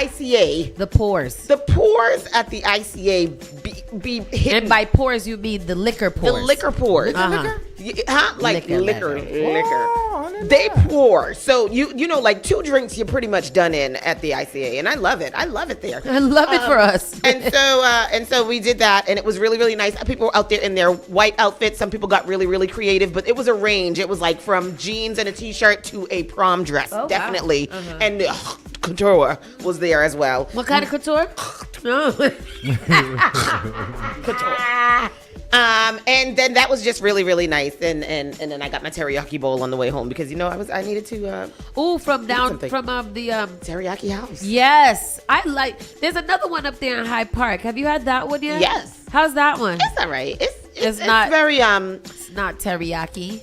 ICA, The pores. the pores at the ICA be hidden. And by pores, you mean the liquor pores. The liquor pores. Uh-huh. Like liquor. Oh, They pour. So you know, like 2 drinks, you're pretty much done in at the ICA, and I love it. I love it there. I love it for us. And so we did that, and it was really, really nice. People were out there in their white outfits. Some people got really, really creative, but it was a range. It was like from jeans and a t-shirt to a prom dress, Oh, wow. definitely. And couture was there as well. What kind of couture? No. And then that was just really, really nice. And then I got my teriyaki bowl on the way home because I needed to Ooh, from something. the teriyaki house. Yes, there's another one up there in Hyde Park. Have you had that one yet? Yes. How's that one? It's all right. It's not very It's not teriyaki.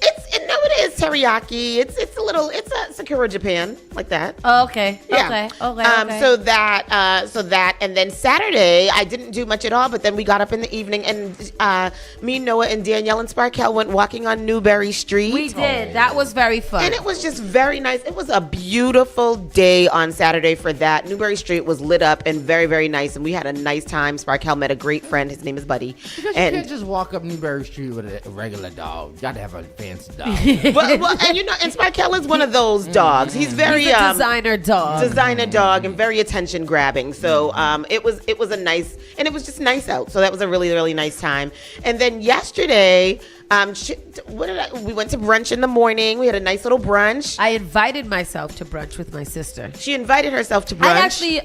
it is teriyaki. It's a Sakura Japan like that. Oh, okay. Yeah. Okay. So that, and then Saturday I didn't do much at all. But then we got up in the evening, and me, Noah, and Danielle and Sparkell went walking on Newberry Street. We did. That was very fun. And it was just very nice. It was a beautiful day on Saturday for that. Newberry Street was lit up and very, very nice. And we had a nice time. Sparkell met a great friend. His name is Buddy. Because you can't just walk up Newberry Street with a regular dog. You got to have a fancy dog. and Sparkell is one of those dogs. He's very He's a designer dog. and very attention grabbing. So it was a nice, and it was just nice out. So that was a really, really nice time. And then yesterday, we went to brunch in the morning. We had a nice little brunch. I invited myself to brunch with my sister. She invited herself to brunch. I actually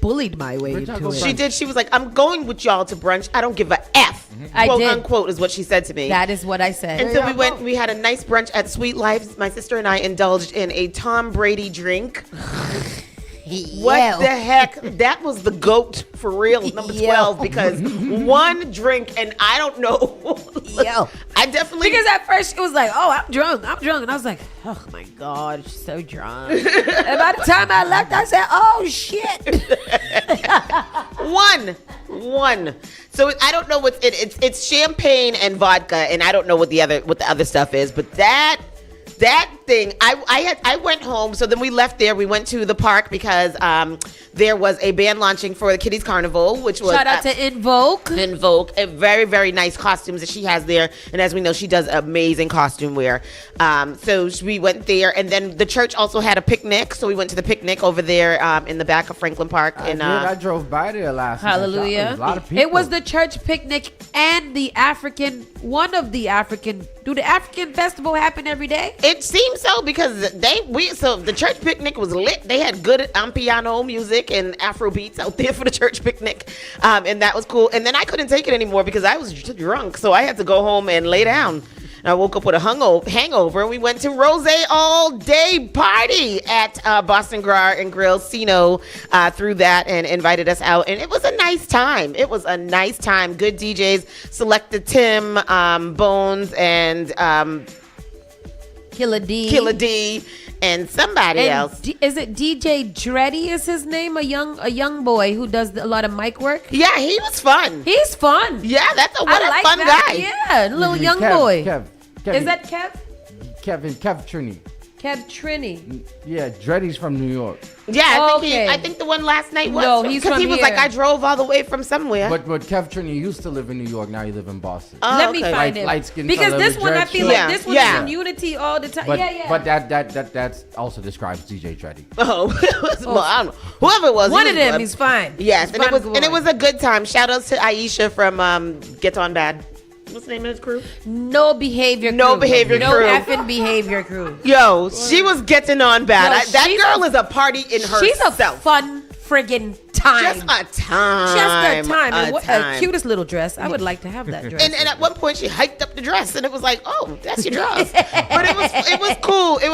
bullied my way into it. She did. She was like, "I'm going with y'all to brunch. I don't give a F." I Quote did. unquote is what she said to me. That is what I said. And so we had a nice brunch at Sweet Life. My sister and I indulged in a Tom Brady drink. What the heck? That was the GOAT for real, number 12, because one drink, and I don't know. I definitely. Because at first it was like, oh, I'm drunk. And I was like, oh my God, she's so drunk. And by the time I left, I said, oh shit. One. So I don't know what it's champagne and vodka, and I don't know what the other stuff is, but that thing, I went home. So then we left there. We went to the park because there was a band launching for the Kiddies Carnival, which was shout out to Invoke. A very, very nice costumes that she has there. And as we know, she does amazing costume wear. So we went there, and then the church also had a picnic. So we went to the picnic over there in the back of Franklin Park. I drove by there last night. Hallelujah. A lot of people. It was the church picnic and one of the African. Do the African festival happen every day? It seems so because the church picnic was lit. They had good piano music and Afro beats out there for the church picnic, and that was cool. And then I couldn't take it anymore because I was drunk, so I had to go home and lay down. I woke up with a hangover, and we went to Rose all day party at Boston Gras and Grill. Sino through that and invited us out, and it was a nice time. Good DJs, Selected Tim, Bones, and Killa D, and somebody else. Is it DJ Dreddy? Is his name a young boy who does a lot of mic work? Yeah, he was fun. He's fun. Yeah, that's a fun that. guy. Yeah, little young boy. Kev. Is that Kev? Kev Trini. Kev Trini. Yeah, Dreddy's from New York. Yeah, I think the one last night was. No, he's from he was here. like, I drove all the way from somewhere. But Kev Trini used to live in New York. Now you live in Boston. Let me find him. Light-skinned because fella this with one, I dreads. feel like this one is in unity all the time. But, yeah. But that also describes DJ Dreddy. Well, I don't know. Whoever it was. One of them, he's fine. Yes, and it was a good time. Shout outs to Aisha from Get On Bad. What's the name of his crew? No Behavior Crew. No effing Behavior Crew. Yo, she was getting on bad. That girl is a party in herself. She's a fun friggin' time. Just a time. Cutest little dress. I would like to have that dress. And at one point she hiked up the dress, and it was like, oh, that's your dress. But it was cool. It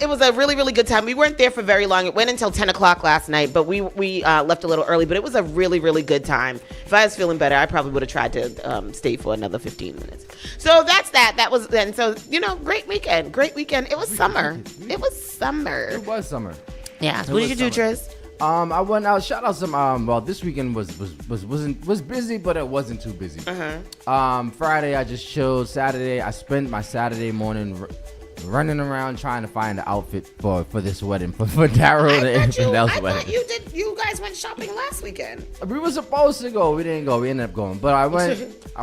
was a really, really good time. We weren't there for very long. It went until 10 o'clock last night, but we left a little early. But it was a really, really good time. If I was feeling better, I probably would have tried to stay for another 15 minutes. So that's that. That was then. So great weekend. It was summer. It was summer. Yeah. So what did you do, Tris? I went out. Shout out some. This weekend was busy, but it wasn't too busy. Uh-huh. Friday I just chilled. Saturday I spent my Saturday morning running around trying to find an outfit for this wedding for Daryl and Chanel's wedding. You guys went shopping last weekend. We were supposed to go. We didn't go. We ended up going. But I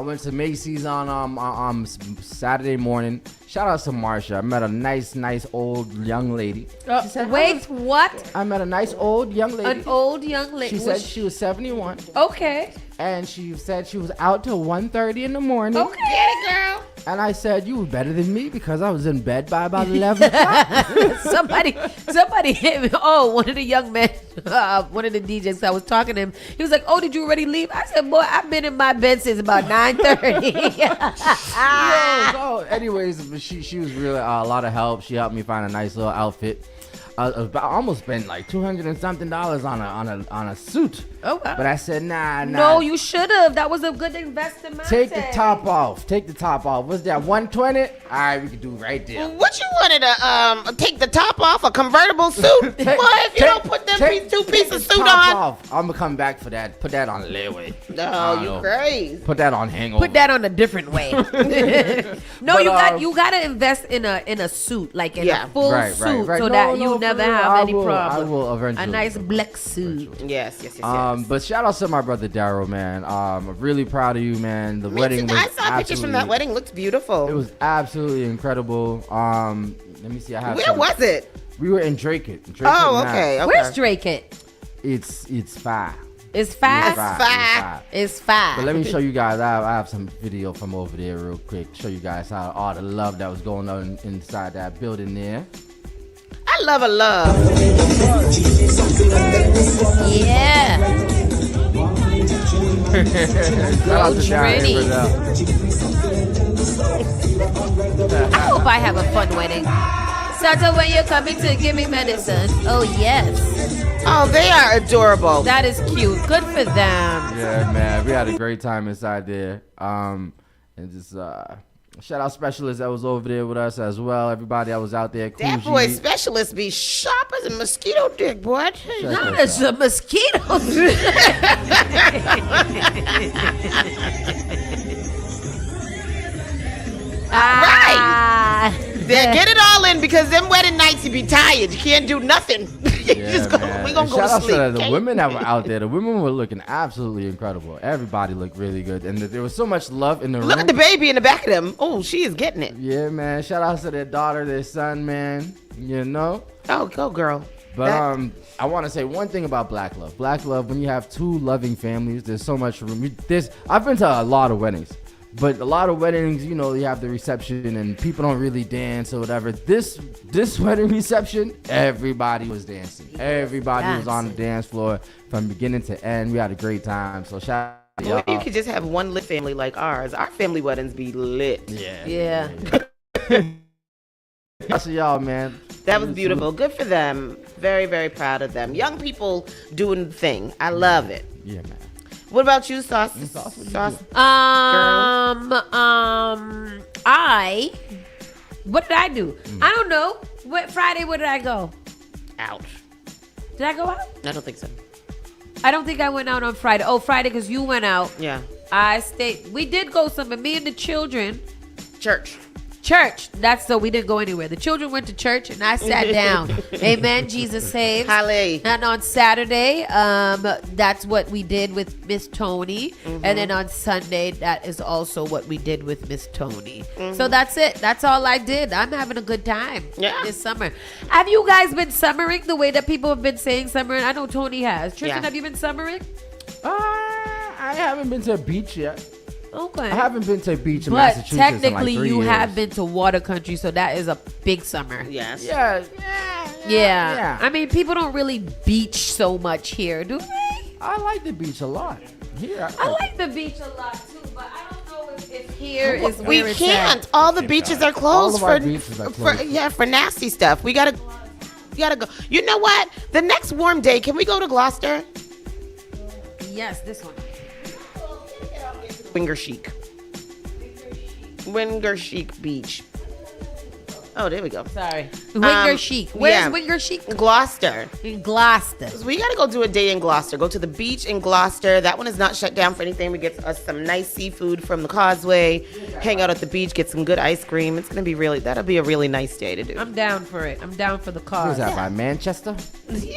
went to Macy's on Saturday morning. Shout out to Marsha. I met a nice old young lady. Wait, what? I met a nice old young lady. An old young lady. She said she was 71. Okay. And she said she was out till 1:30 in the morning. Okay. Get it, girl. And I said, you were better than me because I was in bed by about 11 o'clock. somebody hit me. Oh, one of the young men, one of the DJs, I was talking to him. He was like, oh, did you already leave? I said, boy, I've been in my bed since about 9:30. So anyways, she was really a lot of help. She helped me find a nice little outfit. I almost spent like $200 and something on a suit. Oh, wow. But I said, nah. No, you should have. That was a good investment. Take the top off. What's that? 120? All right, we could do right there. What you wanted to take the top off a convertible suit? Boy, if you don't put them two pieces suit on. I'm gonna come back for that. Put that on layaway. No, you crazy. Put that on hangover. Put that on a different way. No, but, you gotta invest in a suit, like in a full suit, so that you never have any problem. I will eventually. A nice black suit. Yes. But shout out to my brother Daryl, man. I'm really proud of you, man. The wedding was I saw pictures from that wedding. Looked beautiful. It was absolutely incredible. Let me see. I have. Where was it? We were in Drake. Oh, okay. Where's Drake it? It's fire. It's fire. It's fire. But let me show you guys. I have some video from over there real quick. Show you guys how all the love that was going on inside that building there. I love a love. Yeah. Shout out to Trini. I hope I have a fun wedding. Santa, when you're coming to give me medicine. Oh, yes. Oh, they are adorable. That is cute. Good for them. Yeah, man. We had a great time inside there. And just shout out Specialist that was over there with us as well. Everybody that was out there. That boy Specialist be sharp as a mosquito dick, boy. Not as a mosquito. Right. Get it all in because them wedding nights you be tired. You can't do nothing. We gonna go to sleep. Shout out to the women that were out there. The women were looking absolutely incredible. Everybody looked really good, and there was so much love in the room. Look at the baby in the back of them. Oh, she is getting it. Yeah, man. Shout out to their daughter, their son, man. You know. Oh, go girl. But I want to say one thing about Black Love. Black Love, when you have two loving families, there's so much room. I've been to a lot of weddings. But a lot of weddings, you know, you have the reception and people don't really dance or whatever. This wedding reception, everybody was dancing. Everybody was on the dance floor from beginning to end. We had a great time. So shout out to y'all. You could just have one lit family like ours. Our family weddings be lit. Yeah. That's y'all, man. That was beautiful. Good for them. Very, very proud of them. Young people doing the thing. I love it. Yeah, man. What about you, Sauce? Sauce? What did I do? I don't know. Friday, where did I go? Out. Did I go out? I don't think so. I don't think I went out on Friday. Oh, Friday, because you went out. Yeah. I stayed. We did go somewhere. Me and the children. Church. That's so we didn't go anywhere. The children went to church and I sat down. Amen. Jesus saves. Hallelujah. And on Saturday, that's what we did with Miss Tony. And then on Sunday, that is also what we did with Miss Tony. So that's it. That's all I did. I'm having a good time this summer. Have you guys been summering the way that people have been saying summering? I know Tony has. Tristan, have you been summering? I haven't been to a beach yet. Okay. I haven't been to a beach in but Massachusetts technically in like 3 you years. have been to water country, so that is a big summer. Yes. Yeah. I mean, people don't really beach so much here, do they? I like the beach a lot. Here, I like the beach a lot too, but I don't know if here is where we it's can't. at. All the beaches are closed All of our beaches are closed. for nasty stuff. We gotta go. You know what? The next warm day, can we go to Gloucester? Yes, this one. Winger Chic Beach. Oh, there we go. Sorry. Winger Chic. Where's Winger Chic? Gloucester. In Gloucester. So we got to go do a day in Gloucester. Go to the beach in Gloucester. That one is not shut down for anything. We get us some nice seafood from the causeway, hang out at the beach, get some good ice cream. It's going to be that'll be a really nice day to do. I'm down for it. I'm down for the cause. Who's that, by Manchester? Yeah.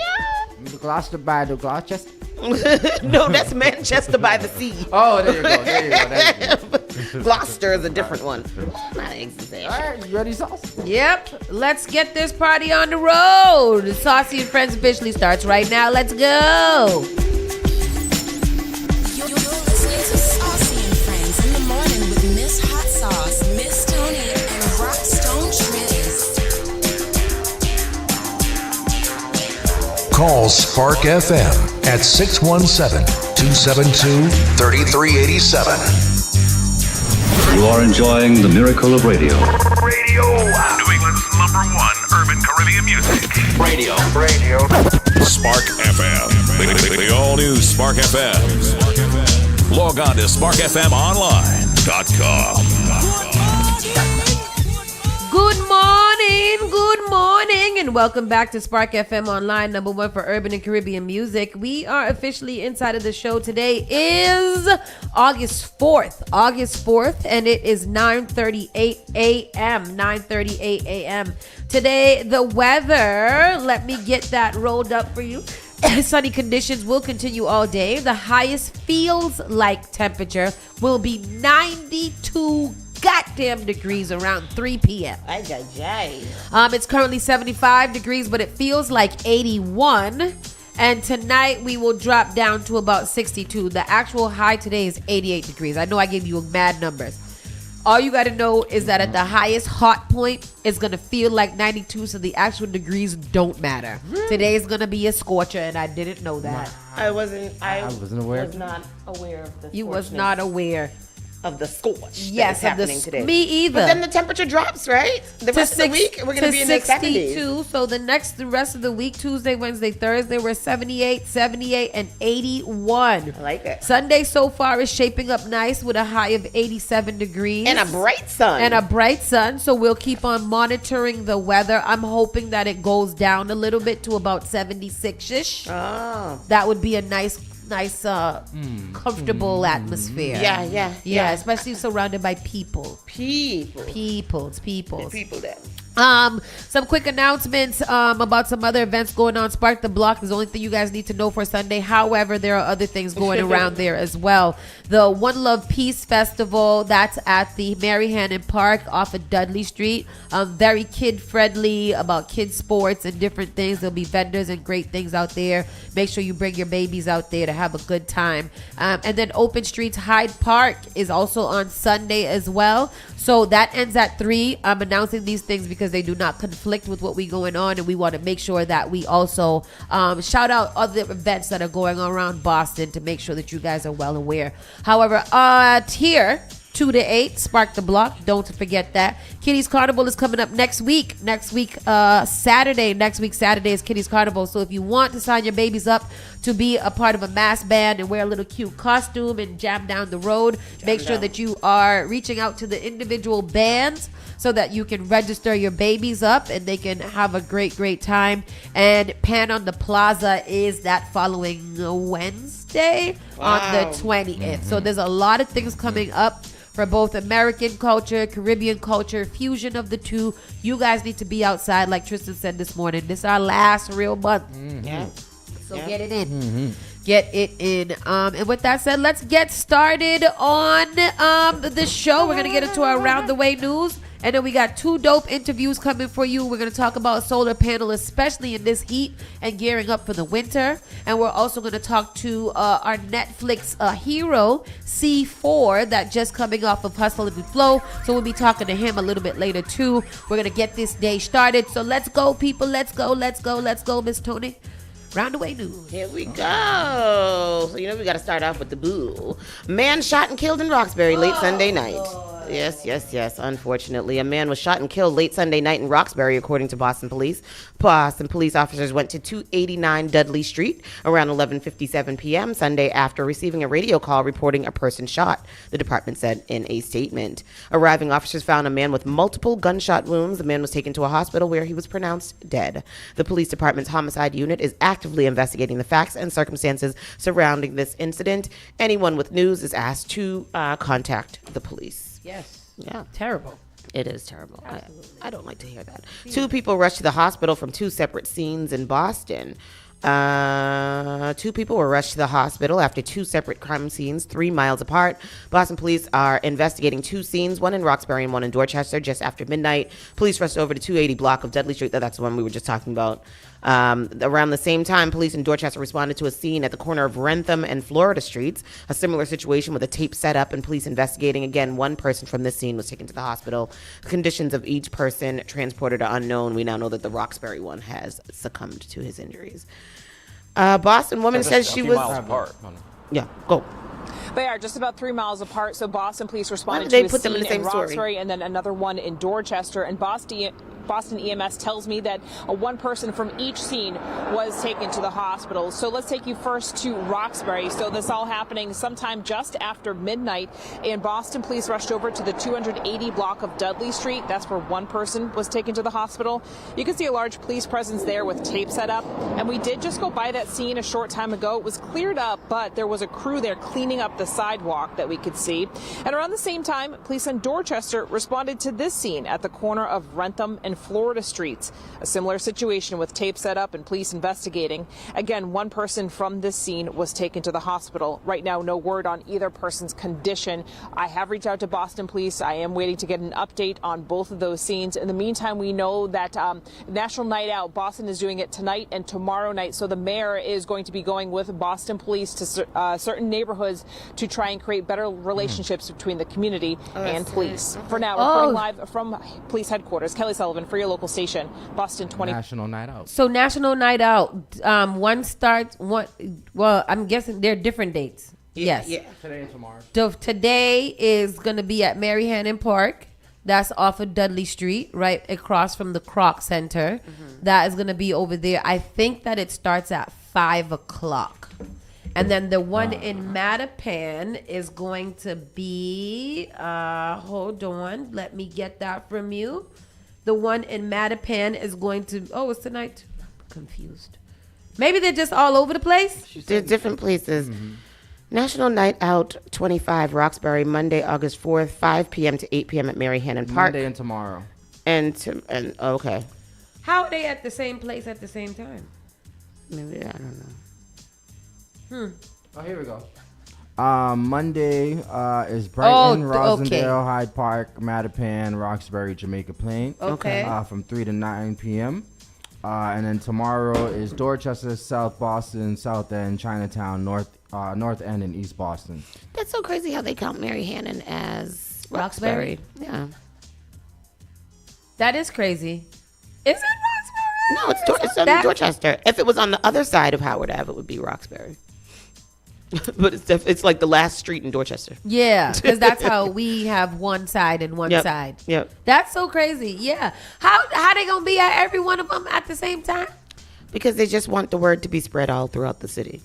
Gloucester by the Gloucester? No, that's Manchester by the sea. Oh, there you go. There you go. Gloucester is a different one. Not exactly. All right, you ready, Sauce? Yep. Let's get this party on the road. Saucy and Friends officially starts right now. Let's go. You're listening to Saucy and Friends in the morning with Miss Hot Sauce, Miss Tony, and Rockstone Triz. Call Spark FM at 617-272-3387. You are enjoying the miracle of radio. Radio. New England's #1 urban Caribbean music. Radio. Spark FM. The all-new Spark FM. Log on to sparkfmonline.com. Good morning, and welcome back to Spark FM Online, #1 for urban and Caribbean music. We are officially inside of the show. Today is August 4th, and it is 9:38 a.m. Today, the weather, let me get that rolled up for you. Sunny conditions will continue all day. The highest feels like temperature will be 92 goddamn degrees around 3 p.m. It's currently 75 degrees, but it feels like 81. And tonight we will drop down to about 62. The actual high today is 88 degrees. I know I gave you mad numbers. All you got to know is that at the highest hot point, it's going to feel like 92, so the actual degrees don't matter. Today is going to be a scorcher, and I didn't know that. I wasn't aware. You was scorchness. not aware. Of the scorch. Yes, that is of happening the today. Me either. But then the temperature drops, right? The rest of the week, we're going to be in the 70s. 62. So the rest of the week, Tuesday, Wednesday, Thursday, we're 78, and 81. I like it. Sunday so far is shaping up nice with a high of 87 degrees. And a bright sun. So we'll keep on monitoring the weather. I'm hoping that it goes down a little bit to about 76-ish. Oh. That would be a nice comfortable atmosphere. Yeah, especially surrounded by people. People there. Some quick announcements about some other events going on. Spark the Block is the only thing you guys need to know for Sunday. However, there are other things going around there as well. The One Love Peace Festival, that's at the Mary Hannon Park off of Dudley Street. Very kid friendly, about kids sports and different things. There'll be vendors and great things out there. Make sure you bring your babies out there to have a good time. And then Open Streets Hyde Park is also on Sunday as well. So that ends at 3. I'm announcing these things because they do not conflict with what we going on, and we want to make sure that we also shout out other events that are going on around Boston to make sure that you guys are well aware. However, here 2 to 8, Spark the Block. Don't forget that. Kitty's Carnival is coming up next week. Saturday. Next week, Saturday is Kitty's Carnival. So if you want to sign your babies up to be a part of a mass band and wear a little cute costume and jam down the road, make sure that you are reaching out to the individual bands so that you can register your babies up and they can have a great time. And Pan on the Plaza is that following Wednesday on the 20th. So there's a lot of things coming up for both American culture, Caribbean culture, fusion of the two. You guys need to be outside, like Tristan said this morning. This is our last real month. Yeah. So get it in. Get it in. And with that said, let's get started on the show. We're going to get into our Around the Way news. And then we got 2 dope interviews coming for you. We're going to talk about solar panel, especially in this heat and gearing up for the winter. And we're also going to talk to our Netflix hero, C4, that just coming off of Hustle and Flow. So we'll be talking to him a little bit later, too. We're going to get this day started. So let's go, people. Let's go, Miss Tony. Round away news. Here we go. So, we got to start off with the boo. Man shot and killed in Roxbury late Sunday night. Yes. Unfortunately, a man was shot and killed late Sunday night in Roxbury, according to Boston police. Boston police officers went to 289 Dudley Street around 11:57 p.m. Sunday after receiving a radio call reporting a person shot, the department said in a statement. Arriving officers found a man with multiple gunshot wounds. The man was taken to a hospital where he was pronounced dead. The police department's homicide unit is actively investigating the facts and circumstances surrounding this incident. Anyone with news is asked to contact the police. Yes. Yeah. Terrible. It is terrible. I don't like to hear that. Two people rushed to the hospital from two separate scenes in Boston. Two people were rushed to the hospital after two separate crime scenes 3 miles apart. Boston police are investigating two scenes, one in Roxbury and one in Dorchester, just after midnight. Police rushed over to 280 block of Dudley Street. That's the one we were just talking about. Around the same time, police in Dorchester responded to a scene at the corner of Wrentham and Florida Streets. A similar situation with a tape set up and police investigating. Again, one person from this scene was taken to the hospital. The conditions of each person transported are unknown. We now know that the Roxbury one has succumbed to his injuries. Boston woman says she was... miles apart. Yeah, go. They are just about 3 miles apart. So Boston police responded Why did to they a put them in scene the same in story? Roxbury and then another one in Dorchester. And Boston EMS tells me that one person from each scene was taken to the hospital. So let's take you first to Roxbury. So this all happening sometime just after midnight. And Boston police rushed over to the 280 block of Dudley Street. That's where one person was taken to the hospital. You can see a large police presence there with tape set up. And we did just go by that scene a short time ago. It was cleared up, but there was a crew there cleaning up the sidewalk that we could see. And around the same time, police in Dorchester responded to this scene at the corner of Wrentham and Florida Streets. A similar situation with tape set up and police investigating. Again, one person from this scene was taken to the hospital. Right now, no word on either person's condition. I have reached out to Boston police. I am waiting to get an update on both of those scenes. In the meantime, we know that National Night Out, Boston is doing it tonight and tomorrow night. So the mayor is going to be going with Boston police to certain neighborhoods to try and create better relationships between the community and police. For now, reporting live from police headquarters, Kelly Sullivan for your local station, Boston 20. National Night Out. So National Night Out, one starts, well, I'm guessing they're different dates. Yes. Yeah. Today and tomorrow. So today is going to be at Mary Hannon Park. That's off of Dudley Street, right across from the Kroc Center. That is going to be over there. I think that it starts at 5 o'clock. And then the one in Mattapan is going to be, hold on, let me get that from you. The one in Mattapan is going to, it's tonight. Confused. Maybe they're just all over the place. They're different places. National Night Out 25, Roxbury, Monday, August 4th, 5 p.m. to 8 p.m. at Mary Hannon Park. Monday and tomorrow. And okay. How are they at the same place at the same time? Maybe, I don't know. Oh, here we go. Monday is Brighton, Rosendale, Hyde Park, Mattapan, Roxbury, Jamaica Plain. Okay. From 3 to 9 p.m. And then tomorrow is Dorchester, South Boston, South End, Chinatown, North End, and East Boston. That's so crazy how they count Mary Hannon as Roxbury? Yeah. That is crazy. Is it Roxbury? No, it's in Dorchester. If it was on the other side of Howard Ave, it would be Roxbury. But it's like the last street in Dorchester. Yeah, because that's how we have one side and one side. Yep. That's so crazy. Yeah. How they gonna be at every one of them at the same time? Because they just want the word to be spread all throughout the city.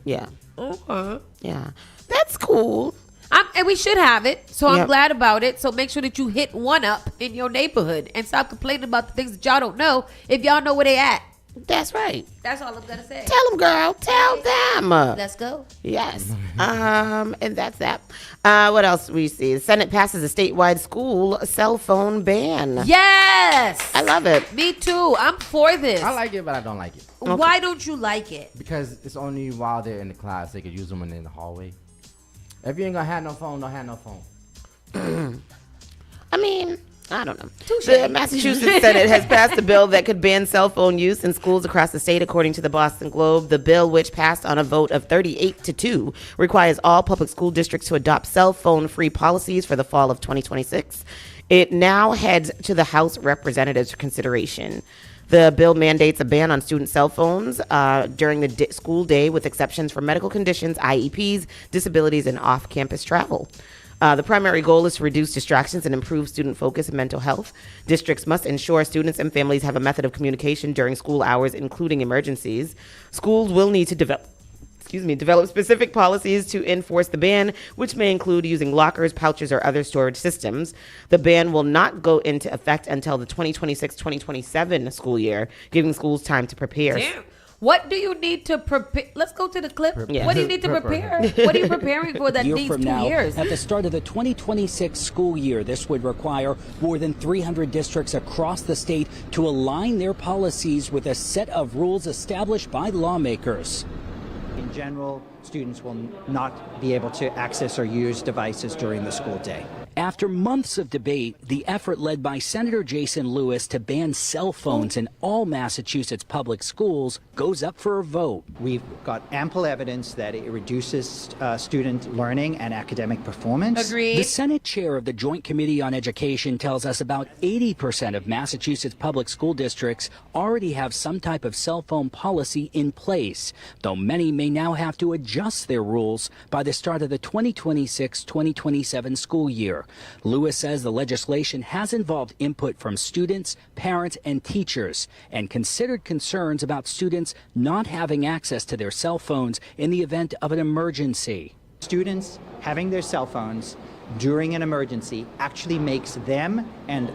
Yeah. Okay. Yeah. That's cool. And we should have it, so I'm Yep. glad about it. So make sure that you hit one up in your neighborhood and stop complaining about the things that y'all don't know if y'all know where they at. That's right. That's all I'm gonna say. Tell them, girl. Tell them. Let's go. Yes. And that's that. What else we see? The Senate passes a statewide school cell phone ban. Yes. I love it. Me too. I'm for this. I like it, but I don't like it. Why don't you like it? Because it's only while they're in the class they could use them when they're in the hallway. If you ain't gonna have no phone, don't have no phone. I mean, I don't know. The Massachusetts Senate has passed a bill that could ban cell phone use in schools across the state, according to the Boston Globe. The bill, which passed on a vote of 38-2, requires all public school districts to adopt cell phone-free policies for the fall of 2026. It now heads to the House of Representatives for consideration. The bill mandates a ban on student cell phones during the school day, with exceptions for medical conditions, IEPs, disabilities, and off-campus travel. The primary goal is to reduce distractions and improve student focus and mental health. Districts must ensure students and families have a method of communication during school hours, including emergencies. Schools will need to develop specific policies to enforce the ban, which may include using lockers, pouches, or other storage systems. The ban will not go into effect until the 2026-2027 school year, giving schools time to prepare. Damn. What do you need to prepare? Let's go to the clip. Yeah. What do you need to prepare? What are you preparing for that year needs from 2 now, years? at the start of the 2026 school year, this would require more than 300 districts across the state to align their policies with a set of rules established by lawmakers. In general, students will not be able to access or use devices during the school day. After months of debate, the effort led by Senator Jason Lewis to ban cell phones in all Massachusetts public schools goes up for a vote. We've got ample evidence that it reduces student learning and academic performance. Agreed. The Senate chair of the Joint Committee on Education tells us about 80% of Massachusetts public school districts already have some type of cell phone policy in place, though many may now have to adjust their rules by the start of the 2026-2027 school year. Lewis says the legislation has involved input from students, parents, and teachers, and considered concerns about students not having access to their cell phones in the event of an emergency. Students having their cell phones during an emergency actually makes them and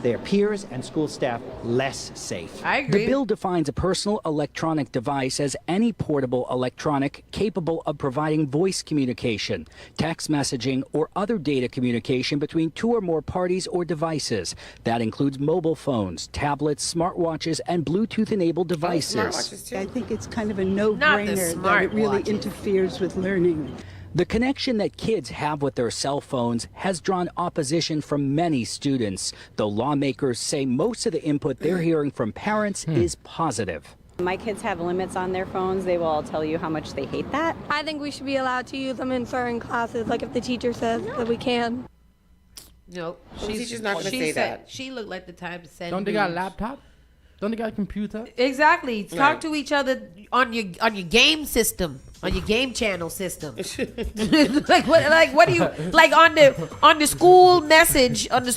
their peers and school staff less safe. I agree. The bill defines a personal electronic device as any portable electronic capable of providing voice communication, text messaging, or other data communication between two or more parties or devices. That includes mobile phones, tablets, smartwatches, and Bluetooth-enabled devices. I think it's kind of a no-brainer that it really interferes with learning. The connection that kids have with their cell phones has drawn opposition from many students, though lawmakers say most of the input they're hearing from parents is positive. My kids have limits on their phones. They will all tell you how much they hate that. I think we should be allowed to use them in certain classes, like if the teacher says that we can. Nope. She's not going to say that. She looked like the type to send. Don't they got a laptop? Don't they got a computer? Exactly. Talk to each other on your game system, on your game channel system. what do you like on the school message on the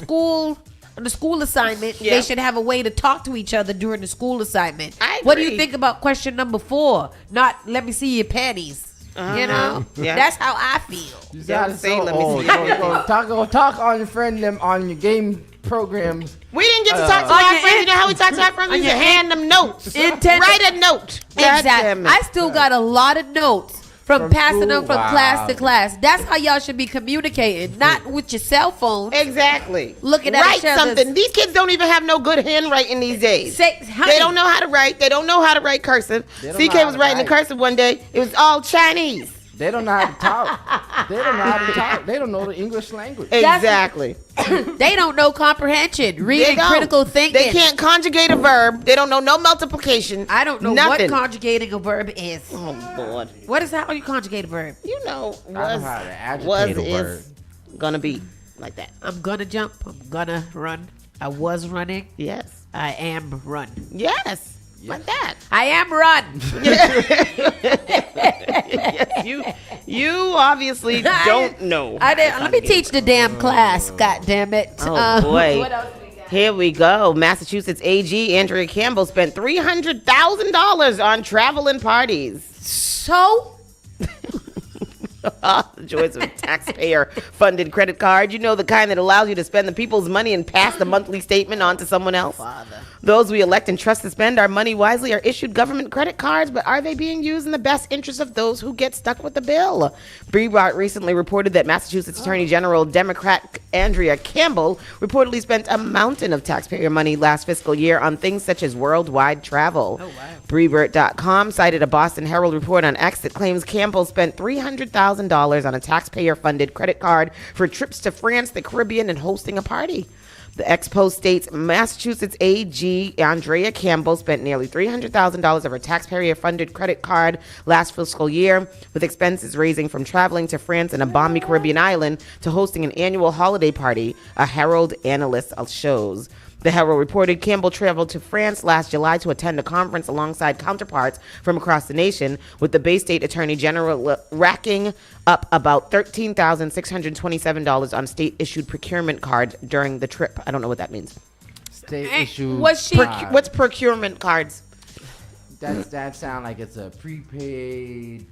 school assignment? Yeah. They should have a way to talk to each other during the school assignment. I What do agree. you think about question number 4? Not let me see your panties. You know, Yeah. that's how I feel. You Don't gotta say, so let me old. see. Talk on your friend them on your game programs. We didn't get to talk to on our your friends. You know how we talk to our friends? We on used to your hand them notes. Write a note. God damn Exactly. it. I still got a lot of notes from passing school? them from Wow. class to class. That's how y'all should be communicating, not with your cell phone. Exactly. Looking at write each other's- something. These kids don't even have no good handwriting these days. Honey, They don't know how to write. They don't know how to write cursive. They don't know CK how was to writing the write. cursive one day. It was all Chinese. They don't know how to talk. They don't know how to talk. They don't know the English language. Exactly. They don't know comprehension, They reading, don't. critical thinking. They can't conjugate a verb. They don't know no multiplication. I don't know nothing. what conjugating a verb is. Oh, Lord. What is how you conjugate a verb? You know, I know was, how to agitate was a word. is gonna be like that. I'm gonna jump. I'm gonna run. I was running. Yes. I am run. Yes. Like that. I am run. Yes, you obviously don't know. Let me teach the damn class. God damn it. Oh, boy. What else we got? Here we go. Massachusetts AG Andrea Campbell spent $300,000 on travel and parties. So The joys of a taxpayer-funded credit card. You know, the kind that allows you to spend the people's money and pass the monthly statement on to someone else. Those we elect and trust to spend our money wisely are issued government credit cards, but are they being used in the best interest of those who get stuck with the bill? Breitbart recently reported that Massachusetts Attorney General Democrat Andrea Campbell reportedly spent a mountain of taxpayer money last fiscal year on things such as worldwide travel. Breitbart.com cited a Boston Herald report on X that claims Campbell spent $300,000 on a taxpayer-funded credit card for trips to France, the Caribbean, and hosting a party. The X-Post states Massachusetts AG Andrea Campbell spent nearly $300,000 of her taxpayer-funded credit card last fiscal year, with expenses ranging from traveling to France and a balmy Caribbean island to hosting an annual holiday party, a Herald analyst shows. The Herald reported Campbell traveled to France last July to attend a conference alongside counterparts from across the nation, with the Bay State Attorney General racking up about $13,627 on state-issued procurement cards during the trip. I don't know what that means. State-issued. What's procurement cards? That sound like it's a prepaid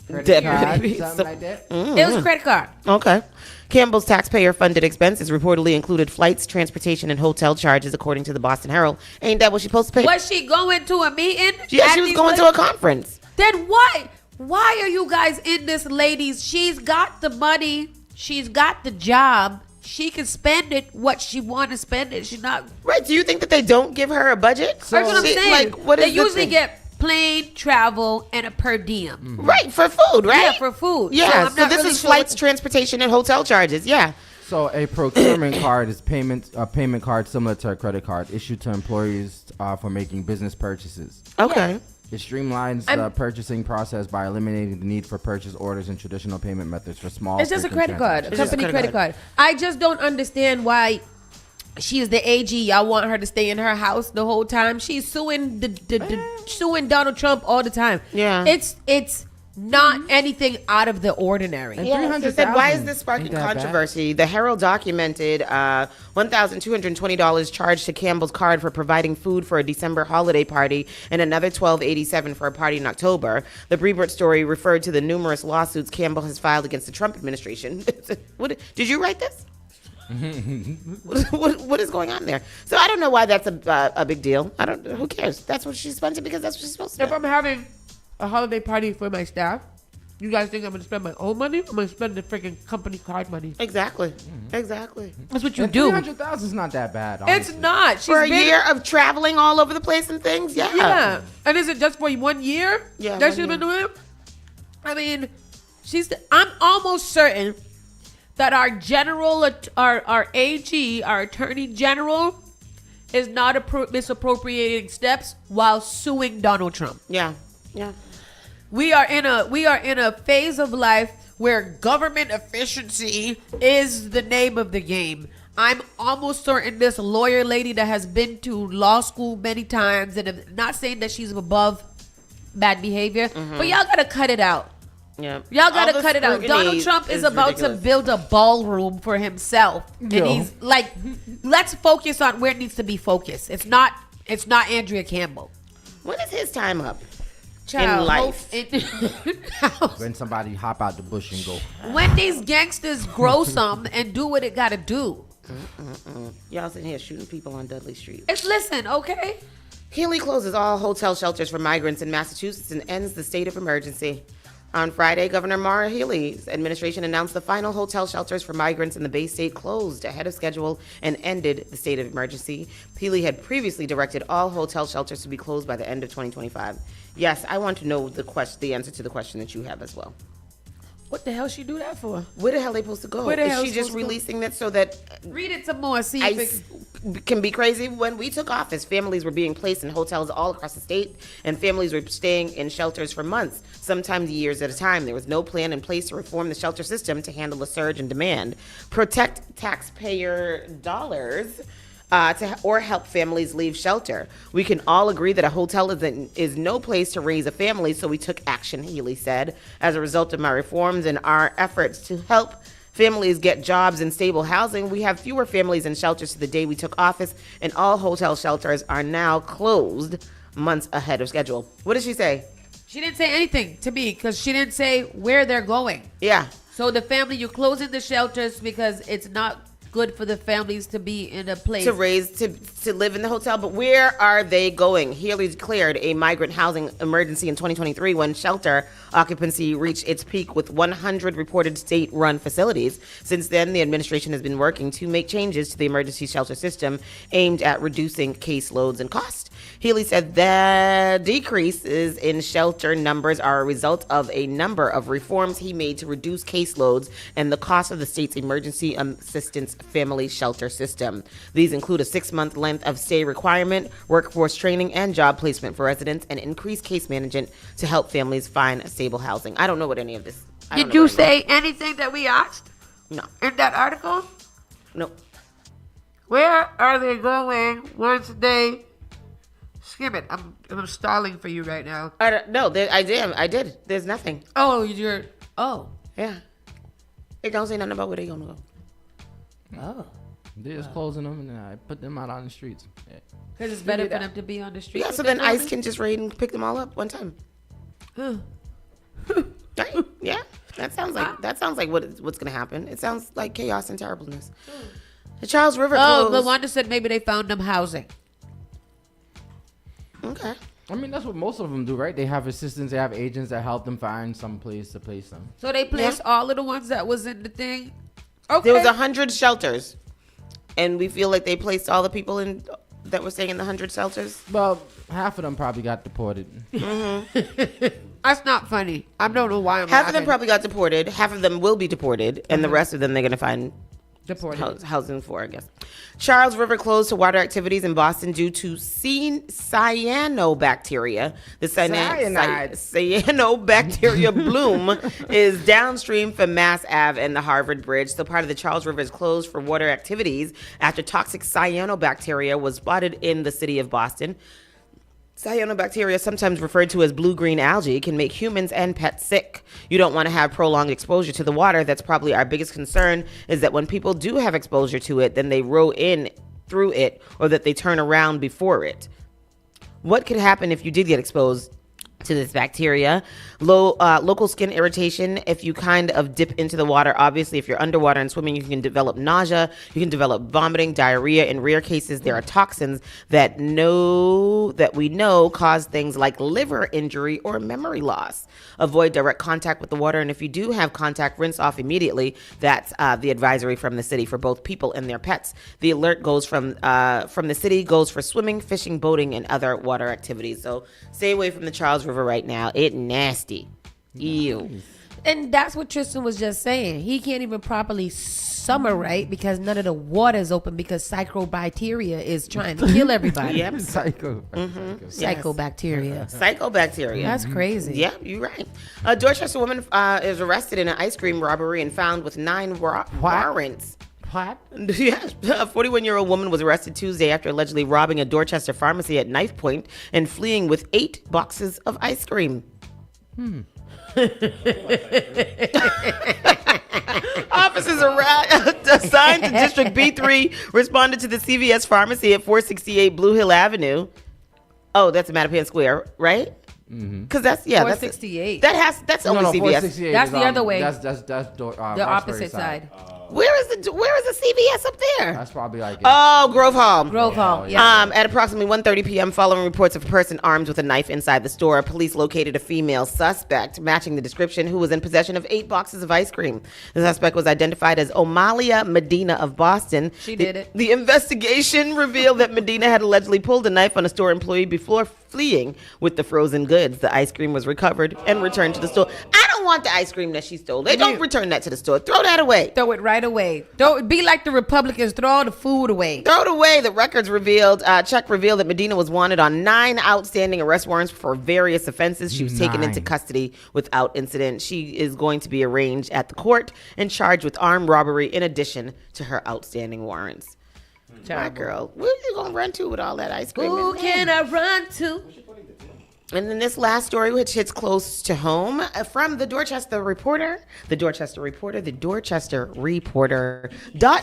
credit Debit. card, something like that. It was a credit card. Okay. Campbell's taxpayer-funded expenses reportedly included flights, transportation, and hotel charges, according to the Boston Herald. Ain't that what she supposed to pay? Was she going to a meeting? Yeah, she was going to a conference. Then why? Why are you guys in this, ladies? She's got the money. She's got the job. She can spend it what she want to spend it. She's not right. Do you think that they don't give her a budget? That's what I'm saying. Like, what they is the usually thing? get plane travel and a per diem. Right, for food, right? Yeah, for food. Yeah, So, so this is flights, transportation, and hotel charges. Yeah. So a procurement card is a payment card similar to a credit card issued to employees for making business purchases. Okay. It streamlines the purchasing process by eliminating the need for purchase orders and traditional payment methods for small. It's just a credit card, a It's just a company credit credit card. I just don't understand why she is the AG. Y'all want her to stay in her house the whole time. She's suing suing Donald Trump all the time. Yeah. It's not anything out of the ordinary. Yeah, so said, why is this sparking controversy? The Herald documented $1,220 charged to Campbell's card for providing food for a December holiday party and another $1,287 for a party in October. The Breitbart story referred to the numerous lawsuits Campbell has filed against the Trump administration. Did you write this? what is going on there? So I don't know why that's a big deal. Who cares? That's what she's spending because that's what she's supposed to do. If I'm having a holiday party for my staff, you guys think I'm going to spend my own money? I'm going to spend the freaking company card money. Exactly. Exactly. That's what you do. $300,000 is not that bad. Honestly. It's not. For a year of traveling all over the place and things? Yeah. Yeah. And is it just for 1 year? Yeah. That she's been doing it? I mean, I'm almost certain that our our AG, our attorney general, is not misappropriating steps while suing Donald Trump. Yeah. Yeah. We are in a phase of life where government efficiency is the name of the game. I'm almost certain this lawyer lady that has been to law school many times, and I'm not saying that she's above bad behavior, but y'all gotta cut it out. Yeah. Y'all gotta cut it out. Donald Trump is about to build a ballroom for himself. And he's like, let's focus on where it needs to be focused. It's not Andrea Campbell. When is his time up? Child, in life. When somebody hop out the bush and go. When these gangsters grow some and do what it gotta do. Y'all sitting here shooting people on Dudley Street. Listen, okay? Healy closes all hotel shelters for migrants in Massachusetts and ends the state of emergency. On Friday, Governor Maura Healey's administration announced the final hotel shelters for migrants in the Bay State closed ahead of schedule and ended the state of emergency. Healey had previously directed all hotel shelters to be closed by the end of 2025. Yes, I want to know the answer to the question that you have as well. What the hell she do that for? Where the hell they supposed to go? Where the hell is she just supposed to releasing that so that read it some more? See if it can be crazy. When we took office, families were being placed in hotels all across the state, and families were staying in shelters for months, sometimes years at a time. There was no plan in place to reform the shelter system to handle the surge in demand, protect taxpayer dollars, or help families leave shelter. We can all agree that a hotel is no place to raise a family, so we took action, Healey said. As a result of my reforms and our efforts to help families get jobs and stable housing, we have fewer families in shelters to the day we took office, and all hotel shelters are now closed months ahead of schedule. What did she say? She didn't say anything to me because she didn't say where they're going. Yeah. So the family, you're closing the shelters because it's not good for the families to be in a place to live in the hotel. But where are they going? Healey declared a migrant housing emergency in 2023 when shelter occupancy reached its peak with 100 reported state-run facilities. Since then, the administration has been working to make changes to the emergency shelter system aimed at reducing caseloads and cost. Healey said the decreases in shelter numbers are a result of a number of reforms he made to reduce caseloads and the cost of the state's emergency assistance family shelter system. These include a 6-month length of stay requirement, workforce training, and job placement for residents, and increased case management to help families find stable housing. I don't know what any of this. Did you say anything that we asked? No. In that article? No. Where are they going once they skim it? I'm stalling for you right now. I don't know. I did. There's nothing. Oh, Yeah. It don't say nothing about where they gonna go. Oh. They're just closing them and then I put them out on the streets. Because it's better for them to be on the street. Yeah, so then ICE can just raid and pick them all up one time. Right? Yeah. That sounds like what's gonna happen. It sounds like chaos and terribleness. The Charles River closed. The one that said maybe they found them housing. Okay. I mean, that's what most of them do, right? They have assistants, they have agents that help them find some place to place them. So they placed all of the ones that was in the thing? Okay. There was 100 shelters. And we feel like they placed all the people in that were staying in the 100 shelters. Well, half of them probably got deported. That's not funny. I don't know why I'm Half laughing. of them probably got deported. Half of them will be deported. And the rest of them they're going to find deported housing for, I guess. Charles River closed to water activities in Boston due to cyanobacteria. The cyanobacteria bloom is downstream from Mass Ave and the Harvard Bridge. So part of the Charles River is closed for water activities after toxic cyanobacteria was spotted in the city of Boston. Cyanobacteria, sometimes referred to as blue-green algae, can make humans and pets sick. You don't want to have prolonged exposure to the water. That's probably our biggest concern, is that when people do have exposure to it, then they row in through it or that they turn around before it. What could happen if you did get exposed to this bacteria? Local skin irritation if you kind of dip into the water. Obviously, if you're underwater and swimming, you can develop nausea, you can develop vomiting, diarrhea. In rare cases, there are toxins that we know cause things like liver injury or memory loss. Avoid direct contact with the water, and if you do have contact, rinse off immediately. That's the advisory from the city for both people and their pets. The alert goes from the city, goes for swimming, fishing, boating, and other water activities. So stay away from the Charles River right now. It nasty. Ew. And that's what Tristan was just saying. He can't even properly summer right because none of the water is open because psychobacteria is trying to kill everybody. Yep. Psychobacteria. Psychobacteria. That's crazy. Yeah, you're right. A Dorchester woman is arrested in an ice cream robbery and found with 9 warrants. What? Yes. A 41-year-old woman was arrested Tuesday after allegedly robbing a Dorchester pharmacy at knife point and fleeing with 8 boxes of ice cream. Officers assigned to District B3 responded to the CVS pharmacy at 468 Blue Hill Avenue. Oh, that's Mattapan Square, right? Because that's 468. That's only CVS. That's the other way. That's the opposite side. Where is the CVS up there? That's probably like Grove Hall. Yeah. At approximately 1:30 p.m., following reports of a person armed with a knife inside the store, police located a female suspect matching the description who was in possession of 8 boxes of ice cream. The suspect was identified as Omalia Medina of Boston. She did it. The investigation revealed that Medina had allegedly pulled a knife on a store employee before fleeing with the frozen goods. The ice cream was recovered and returned to the store. I don't want the ice cream that she stole. They don't return that to the store. Throw that away. Throw it right away. Don't be like the Republicans. Throw all the food away. Throw it away. The records revealed, check revealed that Medina was wanted on 9 outstanding arrest warrants for various offenses. She was taken into custody without incident. She is going to be arraigned at the court and charged with armed robbery in addition to her outstanding warrants. My girl, where are you going to run to with all that ice cream? Who can I run to? And then this last story, which hits close to home, from the Dorchester Reporter,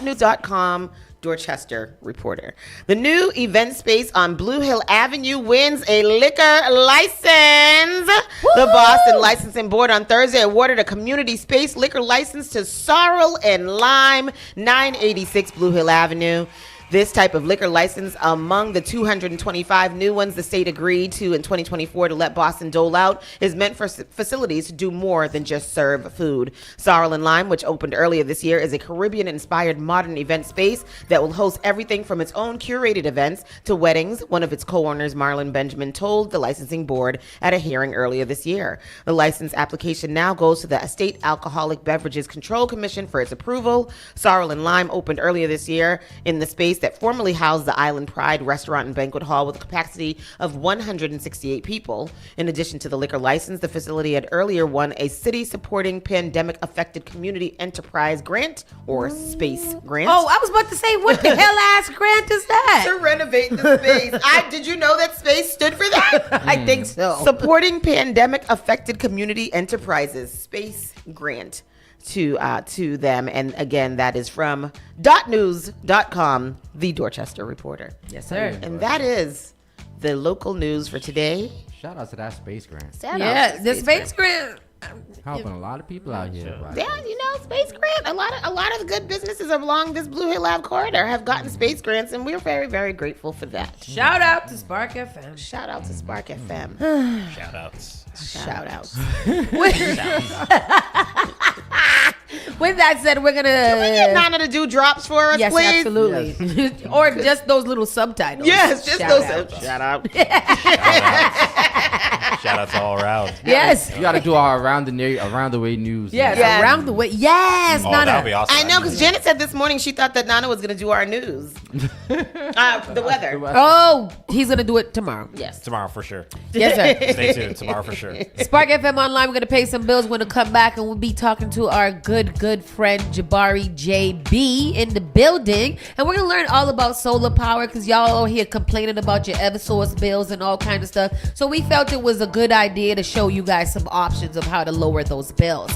.news.com, Dorchester Reporter. The new event space on Blue Hill Avenue wins a liquor license. Woo! The Boston Licensing Board on Thursday awarded a community space liquor license to Sorrel and Lime, 986 Blue Hill Avenue. This type of liquor license among the 225 new ones the state agreed to in 2024 to let Boston dole out is meant for facilities to do more than just serve food. Sorrel and Lime, which opened earlier this year, is a Caribbean-inspired modern event space that will host everything from its own curated events to weddings. One of its co-owners, Marlon Benjamin, told the licensing board at a hearing earlier this year. The license application now goes to the State Alcoholic Beverages Control Commission for its approval. Sorrel and Lime opened earlier this year in the space that formerly housed the Island Pride restaurant and banquet hall with a capacity of 168 people. In addition to the liquor license, the facility had earlier won a city-supporting pandemic-affected community enterprise grant, or SPACE grant. Oh, I was about to say, what the hell ass grant is that? To renovate the space. Did you know that SPACE stood for that? I think so. Supporting pandemic-affected community enterprises, SPACE grant to them. And again, that is from .news.com, the Dorchester Reporter. Yes, sir. And that is the local news for today. Shout out to that space grant. Yeah, the space grant. Helping a lot of people out here. Right? Yeah, space grant. A lot of the good businesses along this Blue Hill Ave corridor have gotten space grants, and we're very, very grateful for that. Shout out to Spark FM. Shout out to Spark FM. Shout outs. Shout outs. With that said, we're gonna. Can we get Nana to do drops for us, yes, please? Absolutely. Yes. Or just those little subtitles. Yes, just those. Shout out. Shout outs all around. Yes. You got to do our around the way news. Yes, around the way. Yes, Nana. That would be awesome. I know, because Janet said this morning she thought that Nana was going to do our news. The weather. Oh, he's going to do it tomorrow. Yes. Tomorrow for sure. Yes, sir. Stay tuned. Tomorrow for sure. Spark FM Online. We're going to pay some bills. We're going to come back and we'll be talking to our good friend Jabari JB in the building. And we're going to learn all about solar power because y'all all here complaining about your Eversource bills and all kinds of stuff. So we felt it was a good idea to show you guys some options of how to lower those bills.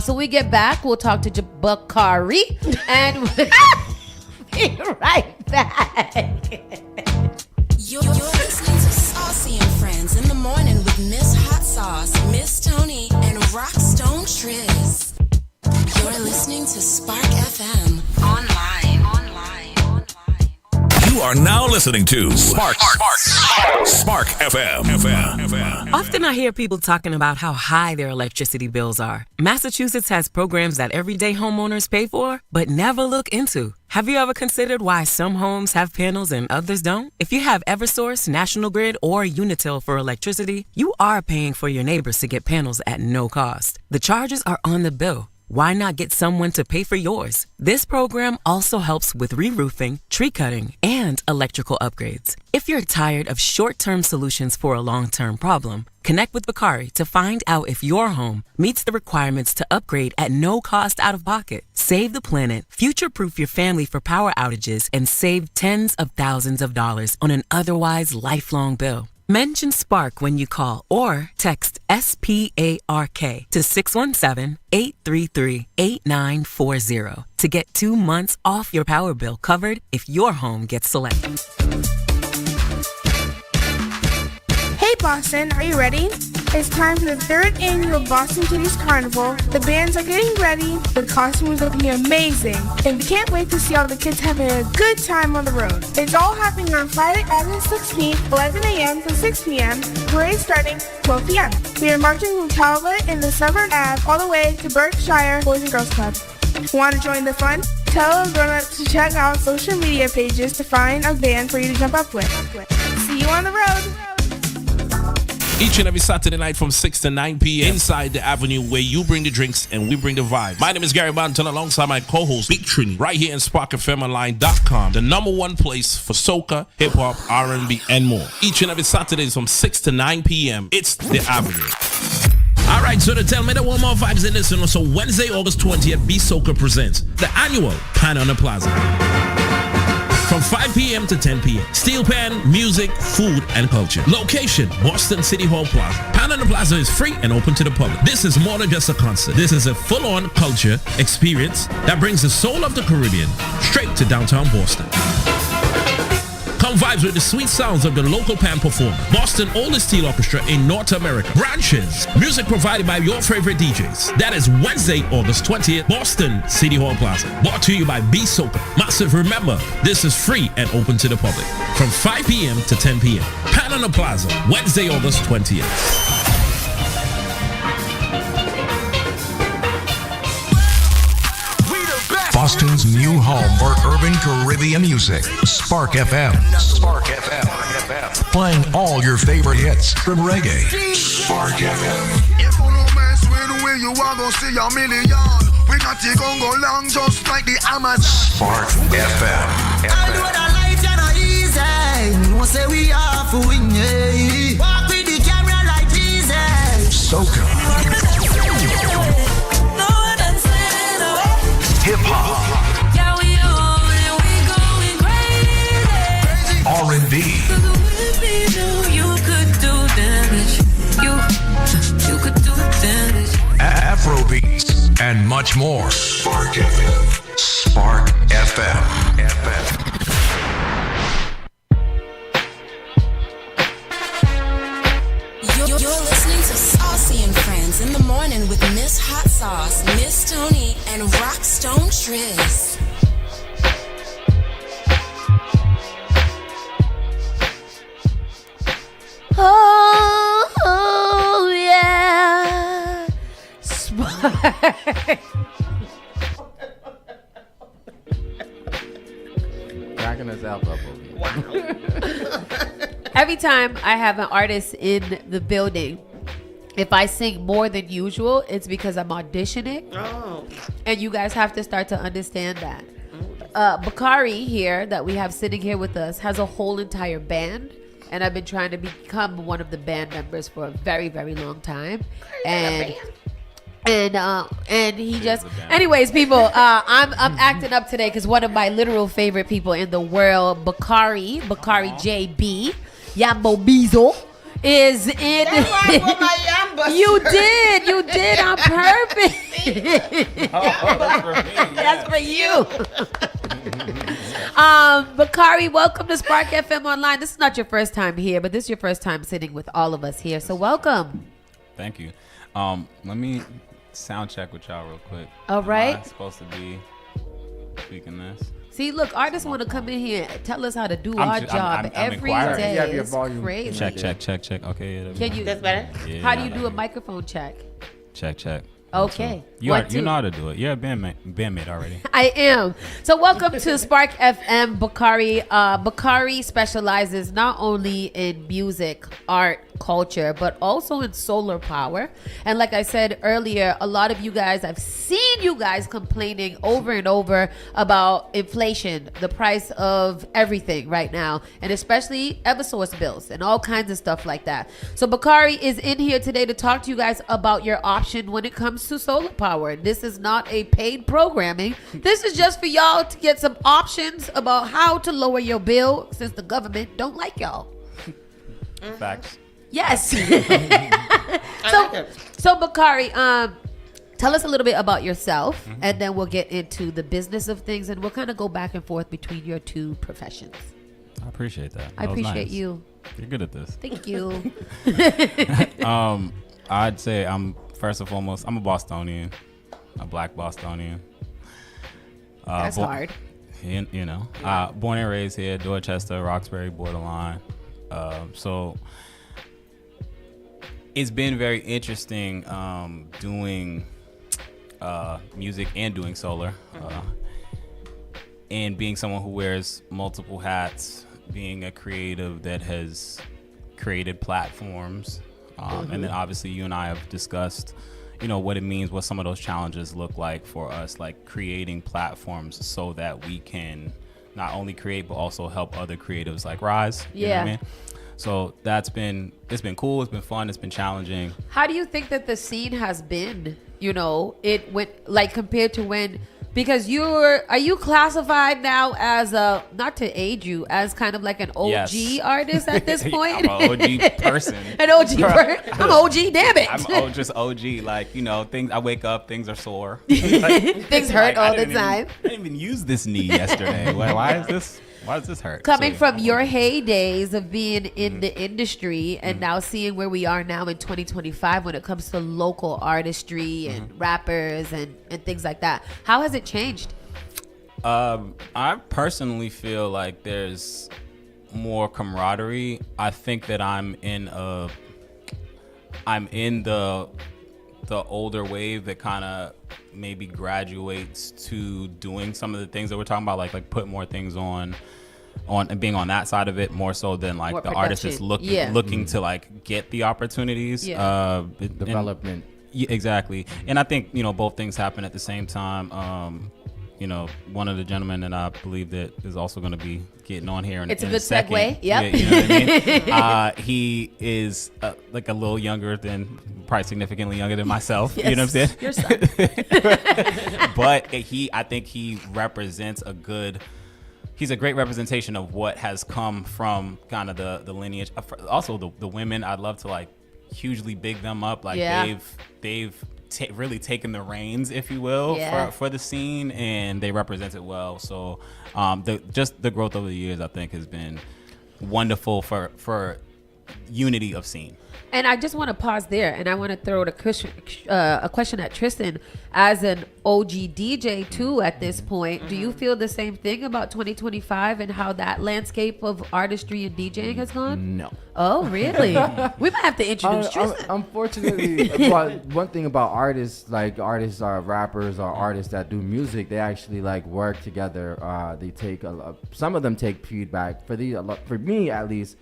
So we get back, we'll talk to Jabari and we'll be right back. You're listening to Saucy and Friends in the morning with Miss Hot Sauce, Miss Tony, and Rockstone Triz. You're listening to Spark FM online. You are now listening to Spark FM. Often I hear people talking about how high their electricity bills are. Massachusetts has programs that everyday homeowners pay for, but never look into. Have you ever considered why some homes have panels and others don't? If you have Eversource, National Grid, or Unitil for electricity, you are paying for your neighbors to get panels at no cost. The charges are on the bill. Why not get someone to pay for yours? This program also helps with re-roofing, tree cutting, and electrical upgrades. If you're tired of short-term solutions for a long-term problem, connect with Bakari to find out if your home meets the requirements to upgrade at no cost out of pocket. Save the planet, future-proof your family for power outages, and save tens of thousands of dollars on an otherwise lifelong bill. Mention Spark when you call or text SPARK to 617-833-8940 to get 2 months off your power bill covered if your home gets selected. Hey Boston, are you ready? It's time for the 3rd annual Boston Kitties Carnival. The bands are getting ready, the costumes are looking amazing, and we can't wait to see all the kids having a good time on the road. It's all happening on Friday, August 16th, 11 a.m. to 6 p.m., parade starting 12 p.m. We are marching from Talbot in the Suburban Ave all the way to Berkshire Boys and Girls Club. Want to join the fun? Tell a grown-up to check out social media pages to find a band for you to jump up with. See you on the road! Each and every Saturday night from 6 to 9 p.m. inside the Avenue, where you bring the drinks and we bring the vibes. My name is Gary Banton alongside my co-host Big Trini right here in SparkFMOnline.com, the #1 place for soca, hip-hop, R&B, and more. Each and every Saturday from 6 to 9 p.m. It's the Avenue. All right, so to tell me the one more vibes in this one. So Wednesday, August 20th, B Soca presents the annual Pan on the Plaza. From 5 p.m. to 10 p.m. Steel pan, music, food, and culture. Location, Boston City Hall Plaza. Pan on the Plaza is free and open to the public. This is more than just a concert. This is a full-on culture experience that brings the soul of the Caribbean straight to downtown Boston. Come vibes with the sweet sounds of the local pan performer. Boston oldest steel orchestra in North America. Branches. Music provided by your favorite DJs. That is Wednesday, August 20th, Boston City Hall Plaza. Brought to you by B Soca. Massive, remember, this is free and open to the public. From 5 p.m. to 10 p.m. Pan on the Plaza, Wednesday, August 20th. Boston's new home for urban Caribbean music. Spark FM. Spark FM. Playing all your favorite hits from reggae. Spark FM. If you no mess with the way you are gonna see a million. We got it gonna go long just like the Amazon. Spark FM. say we are for win, yeah. Walk with the camera like Jesus. Soca. Hip hop. Yeah, we going crazy. R&B. You could do damage. You could do damage. Afrobeats and much more. Spark FM. Spark FM. You're listening to Saucy and Friends in the morning with Miss Hot Sauce, Miss Tony, and Rockstone Triz. Oh, yeah. Cracking herself up over here. Every time I have an artist in the building, if I sing more than usual, it's because I'm auditioning. Oh. And you guys have to start to understand that. Bakari here, that we have sitting here with us, has a whole entire band. And I've been trying to become one of the band members for a very, very long time. And he just, anyways, people, I'm acting up today because one of my literal favorite people in the world, Bakari JB, Yambo Bizo, is in. That's why I put my Yamba. You did on purpose. That's for me. That's for you. Bakari, welcome to Spark FM Online. This is not your first time here, but this is your first time sitting with all of us here. So welcome. Thank you. Let me sound check with y'all real quick. All right. Am I supposed to be speaking this? See, look, artists want to come in here and tell us how to do I'm our ju- job I'm every inquiring. day. You have your It's volume. crazy. Check. Okay, yeah, Can you? That's better? Yeah, How do you yeah, do yeah. a microphone check? Check. Okay. You One, two. know how to do it. You're a bandmate already. I am. So welcome to Spark FM, Bakari. Bakari specializes not only in music, art, culture, but also in solar power. And like I said earlier, a lot of you guys, I've seen you guys complaining over and over about inflation, the price of everything right now, and especially Eversource bills and all kinds of stuff like that. So Bakari is in here today to talk to you guys about your option when it comes to solar power. This is not a paid programming. This is just for y'all to get some options about how to lower your bill since the government don't like y'all. Facts. Yes. So Bakari, tell us a little bit about yourself, and then we'll get into the business of things, and we'll kind of go back and forth between your two professions. I appreciate that. I That was appreciate nice. you. You're good at this. Thank you. I'd say first and foremost, I'm a Bostonian, a black Bostonian. That's hard. You know, born and raised here, Dorchester, Roxbury, borderline. So it's been very interesting doing music and doing solar, and being someone who wears multiple hats, being a creative that has created platforms, and then obviously you and I have discussed, you know, what it means, what some of those challenges look like for us, like creating platforms so that we can not only create but also help other creatives like rise. You know what I mean? So it's been cool, it's been fun, it's been challenging. How do you think that the scene has been? You know, it went like compared to when, because are you classified now as not to age you, as kind of like an OG artist at this point? I'm an OG person. An OG person. I'm OG, damn it. I'm just OG. Like, you know, I wake up, things are sore. Things hurt all the time. I didn't even use this knee yesterday. Why does this hurt? Coming from your heydays of being in the industry and now seeing where we are now in 2025 when it comes to local artistry and rappers and things like that, how has it changed? I personally feel like there's more camaraderie. I think that I'm in the older wave that kind of maybe graduates to doing some of the things that we're talking about, like put more things on and being on that side of it more so than like more the artist is looking to like get the opportunities. Development. Yeah, exactly. And I think, you know, both things happen at the same time. one of the gentlemen that I believe that is also going to be getting on here. It's a in good second. segue. Yep. Yeah, you know what I mean? He is like a little younger than, probably significantly younger than myself. Yes, you know what I'm saying? your son. But I think he represents he's a great representation of what has come from kind of the lineage. Also, the women, I'd love to like hugely big them up. Like they've really taken the reins, if you will, for the scene, and they represent it well. So the growth over the years, I think, has been wonderful for unity of scene. And I just want to pause there, and I want to throw a question at Tristan. As an OG DJ too at this point, do you feel the same thing about 2025 and how that landscape of artistry and DJing has gone? No. Oh, really? We might have to introduce Tristan. Unfortunately, one thing about artists, like artists are rappers or artists that do music, they actually like work together. They take some of them take feedback. For me at least,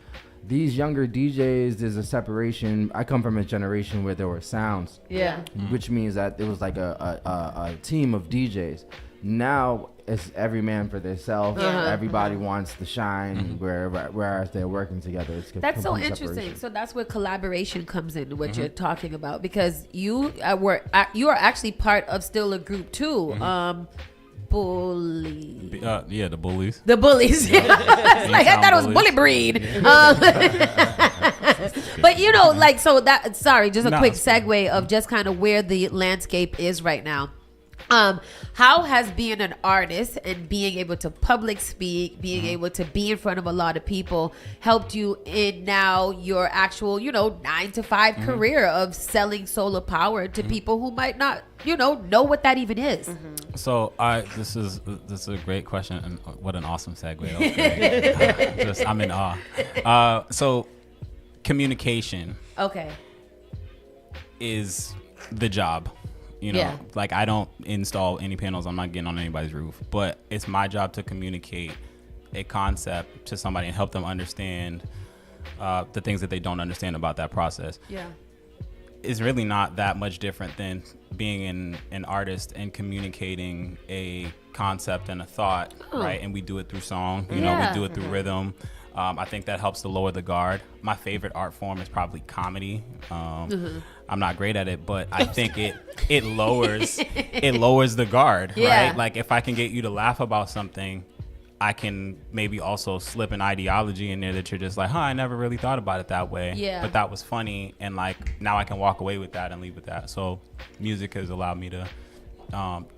these younger DJs, there's a separation. I come from a generation where there were sounds. Yeah. Which means that it was like a team of DJs. Now it's every man for themselves. Everybody wants to shine, whereas they're working together. That's so interesting. Separation. So that's where collaboration comes in, what you're talking about, because you are actually part of still a group too. Bully. The Bullies. The Bullies. Like, I thought it was Bully Breed. But just a quick segue of just kind of where the landscape is right now. How has being an artist and being able to public speak, being able to be in front of a lot of people helped you in now your actual, 9-to-5 career of selling solar power to people who might not, know what that even is? So this is a great question, and what an awesome segue. Okay. I'm in awe. So communication is the job. Like I don't install any panels. I'm not getting on anybody's roof, but it's my job to communicate a concept to somebody and help them understand the things that they don't understand about that process. Yeah. It's really not that much different than being an artist and communicating a concept and a thought, right? And we do it through song, we do it through rhythm. I think that helps to lower the guard. My favorite art form is probably comedy. I'm not great at it, but I think it lowers the guard, right? Like if I can get you to laugh about something, I can maybe also slip an ideology in there that you're just like, I never really thought about it that way. Yeah. But that was funny, and like now I can walk away with that and leave with that. So music has allowed me to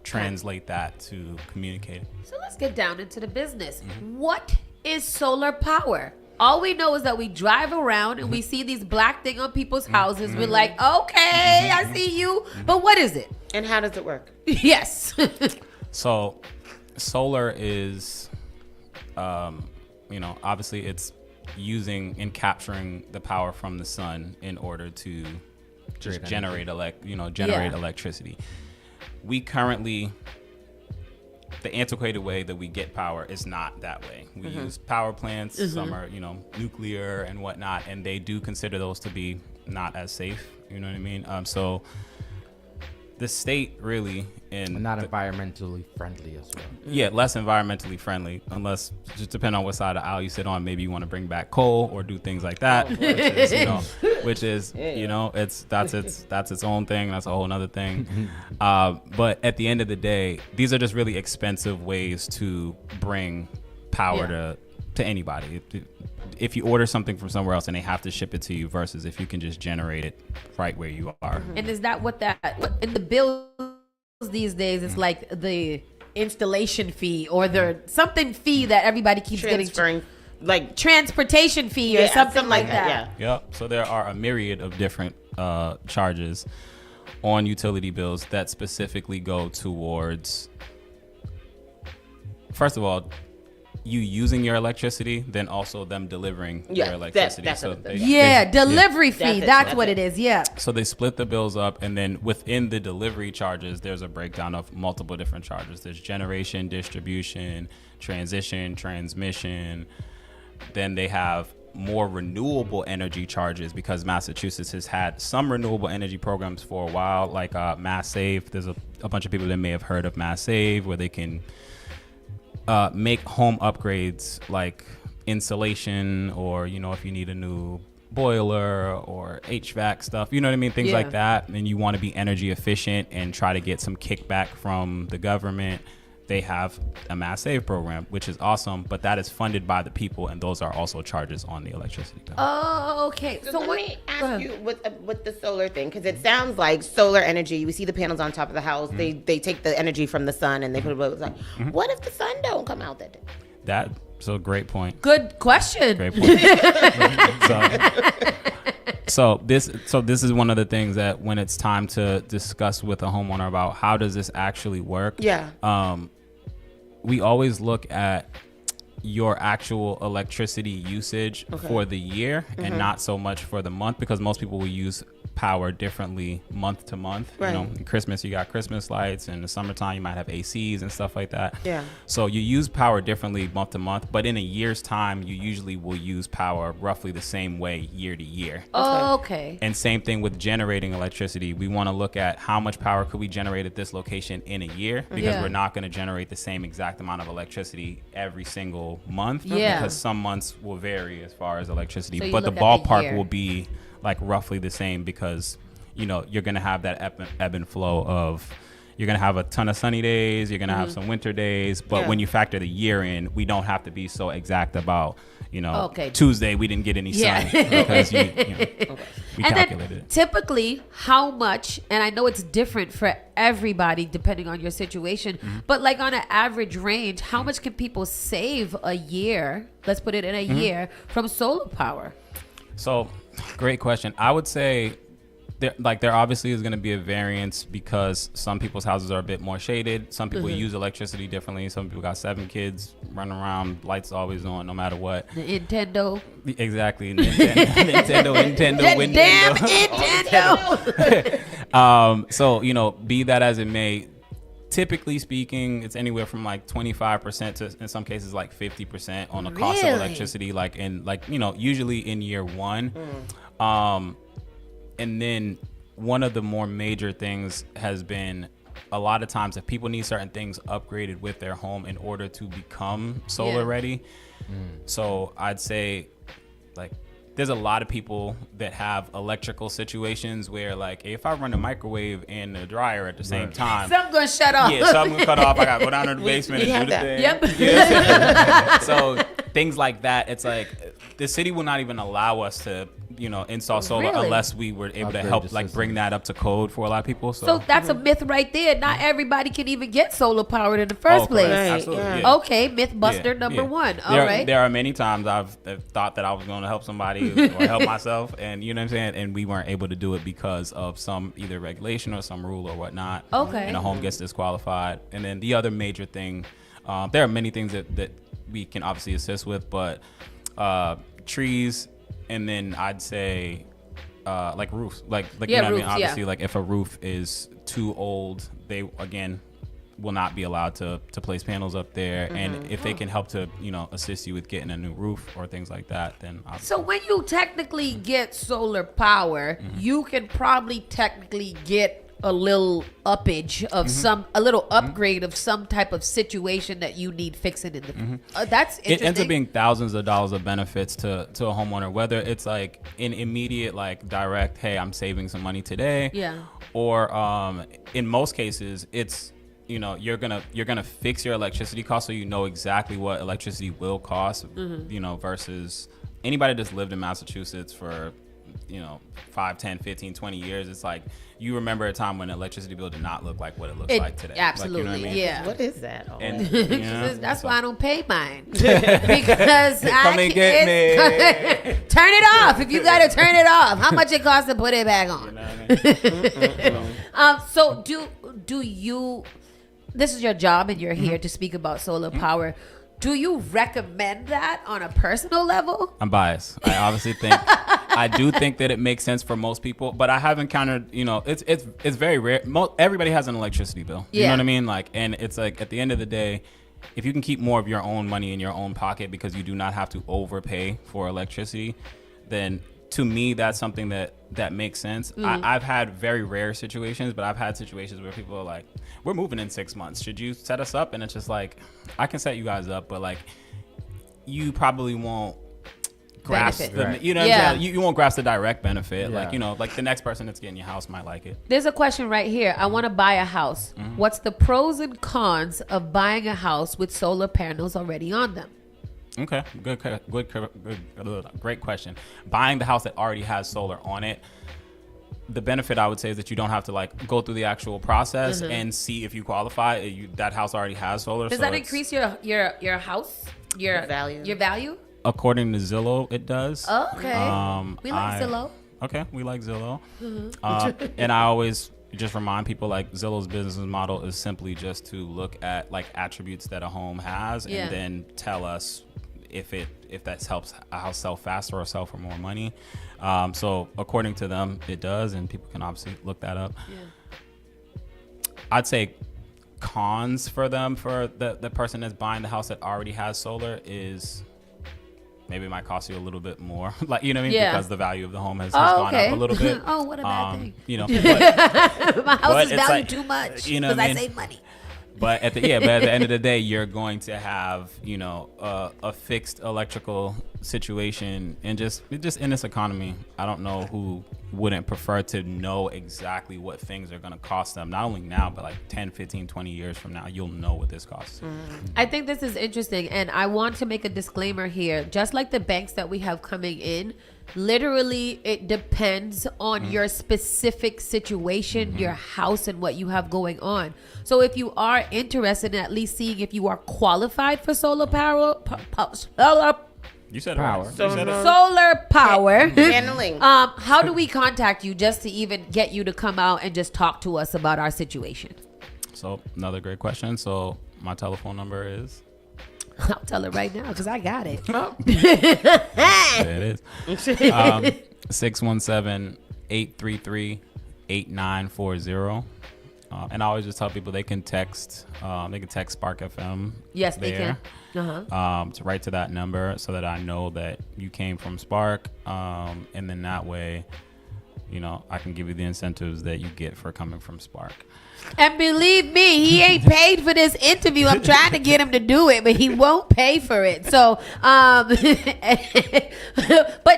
translate that to communicate. So let's get down into the business. What is solar power? All we know is that we drive around and we see these black thing on people's houses. We're like, okay, I see you. But what is it? And how does it work? Yes. So solar is, obviously it's using and capturing the power from the sun in order to just generate electricity. We currently, the antiquated way that we get power is not that way. We use power plants, some are, nuclear and whatnot, and they do consider those to be not as safe, you know what I mean? So the state really not environmentally friendly as well. Yeah, less environmentally friendly, unless just depend on what side of the aisle you sit on. Maybe you want to bring back coal or do things like that, which is that's its own thing. That's a whole other thing. But at the end of the day, these are just really expensive ways to bring power to anybody. If you order something from somewhere else and they have to ship it to you, versus if you can just generate it right where you are. And is that what in the bills these days? It's like the installation fee or the something fee that everybody keeps getting, like transportation fee or something like that. Yep. So there are a myriad of different charges on utility bills that specifically go towards, first of all, you using your electricity, then also them delivering your electricity. Delivery fee. That's what it is. Yeah. So they split the bills up, and then within the delivery charges, there's a breakdown of multiple different charges. There's generation, distribution, transition, transmission. Then they have more renewable energy charges, because Massachusetts has had some renewable energy programs for a while, like Mass Save. There's a bunch of people that may have heard of Mass Save, where they can make home upgrades like insulation, or, you know, if you need a new boiler or HVAC stuff, you know what I mean? Things like that. And you want to be energy efficient and try to get some kickback from the government. They have a Mass Save program, which is awesome, but that is funded by the people, and those are also charges on the electricity bill. Oh, okay. So let me ask you with the solar thing, because it sounds like solar energy. We see the panels on top of the house. Mm-hmm. They take the energy from the sun and they put it outside. Mm-hmm. What if the sun don't come out that day? So great point. Good question. Great point. So this is one of the things that when it's time to discuss with a homeowner about how does this actually work. Yeah. We always look at your actual electricity usage for the year and not so much for the month, because most people will use power differently month to month. Right. You know, in Christmas you got Christmas lights, and in the summertime you might have ACs and stuff like that. Yeah. So you use power differently month to month, but in a year's time you usually will use power roughly the same way year to year. Oh, okay. And same thing with generating electricity. We want to look at how much power could we generate at this location in a year, because we're not going to generate the same exact amount of electricity every single month, because some months will vary as far as electricity, So but the look at the ballpark year. will be like roughly the same, because you know you're going to have that ebb and flow of, you're going to have a ton of sunny days, you're going to have some winter days, but when you factor the year in, we don't have to be so exact about, you know, Tuesday we didn't get any sun because we and calculated then it. typically how much, and I know it's different for everybody depending on your situation, but like on an average range, how much can people save a year, let's put it in a year, from solar power? So great question. I would say there obviously is going to be a variance, because some people's houses are a bit more shaded. Some people use electricity differently. Some people got 7 kids running around, lights always on, no matter what. The Nintendo. Exactly. Nintendo, Windows. Damn Nintendo. So, you know, be that as it may, typically speaking, it's anywhere from like 25% to, in some cases, like 50% on the cost of electricity. Like you know, usually in year one. And then one of the more major things has been, a lot of times if people need certain things upgraded with their home in order to become solar ready. So I'd say, like, there's a lot of people that have electrical situations where, like, if I run the microwave and the dryer at the same time, something's gonna shut off. Yeah, something's gonna cut off. I gotta go down to the basement and do the thing. Yep. Yeah. So things like that, it's like the city will not even allow us to, you know, install solar unless we were able to help, like, bring that up to code for a lot of people. So that's a myth right there. Not everybody can even get solar powered in the first place. Absolutely. Yeah. Okay, myth buster number one. All right. There are many times I've thought that I was going to help somebody or help myself, and you know what I'm saying, and we weren't able to do it because of some either regulation or some rule or whatnot. Okay. And a home gets disqualified. And then the other major thing, there are many things that we can obviously assist with, but trees, and then I'd say like roofs, like you know what I mean. Obviously, like if a roof is too old, they again will not be allowed to place panels up there. And if they can help to, you know, assist you with getting a new roof or things like that, then obviously. So when you technically get solar power, you can probably technically get a little uppage of a little upgrade of some type of situation that you need fixing in the that's interesting. It ends up being thousands of dollars of benefits to a homeowner, whether it's like an immediate, like, direct, hey, I'm saving some money today, or in most cases it's, you know, you're gonna fix your electricity cost, so you know exactly what electricity will cost, you know, versus anybody that's lived in Massachusetts for, you know, 5, 10, 15, 20 years. It's like you remember a time when the electricity bill did not look like what it looks like today. Absolutely, like, you know what I mean? yeah. What is that? And, you know, that's why I don't pay mine, because Come and get me. Turn it off if you gotta turn it off. How much it costs to put it back on? You know what I mean? So do you? This is your job, and you're here to speak about solar power. Do you recommend that on a personal level? I'm biased. I obviously think I do think that it makes sense for most people, but I have encountered, you know, it's very rare. Everybody has an electricity bill. You know what I mean? Like, and it's like at the end of the day, if you can keep more of your own money in your own pocket because you do not have to overpay for electricity, then to me, that's something that makes sense. I've had very rare situations, but I've had situations where people are like, we're moving in 6 months. Should you set us up? And it's just like, I can set you guys up, but like, you probably won't grasp the, you know what I'm saying? You won't grasp the direct benefit. Like, you know, like the next person that's getting your house might like it. There's a question right here. I want to buy a house. What's the pros and cons of buying a house with solar panels already on them? Okay, great question. Buying the house that already has solar on it, the benefit I would say is that you don't have to like go through the actual process and see if you qualify. That house already has solar. Does that increase your house, your value? According to Zillow, it does. Oh, okay. We like Zillow. Okay, we like Zillow. And I always just remind people like Zillow's business model is simply just to look at like attributes that a home has and then tell us if that helps a house sell faster or sell for more money. So according to them, it does, and people can obviously look that up. I'd say cons for them, for the person that's buying the house that already has solar, is maybe it might cost you a little bit more, like, you know what I mean? Because the value of the home has gone up a little bit. Oh, what a bad thing. You know, my house is valued too much because I save money. But at the end of the day, you're going to have, you know, a fixed electrical situation, and just in this economy, I don't know who wouldn't prefer to know exactly what things are going to cost them, not only now, but like 10, 15, 20 years from now, you'll know what this costs. I think this is interesting, and I want to make a disclaimer here. Just like the banks that we have coming in, literally it depends on your specific situation, your house, and what you have going on. So if you are interested in at least seeing if you are qualified for solar power, you said power. Solar power. Paneling. How do we contact you just to even get you to come out and just talk to us about our situation? So another great question. So my telephone number is? I'll tell it right now because I got it. There it is. 617-833-8940. And I always just tell people they can text Spark FM. Yes, they can. To write to that number so that I know that you came from Spark. And then that way, you know, I can give you the incentives that you get for coming from Spark. And believe me, he ain't paid for this interview. I'm trying to get him to do it, but he won't pay for it. So, but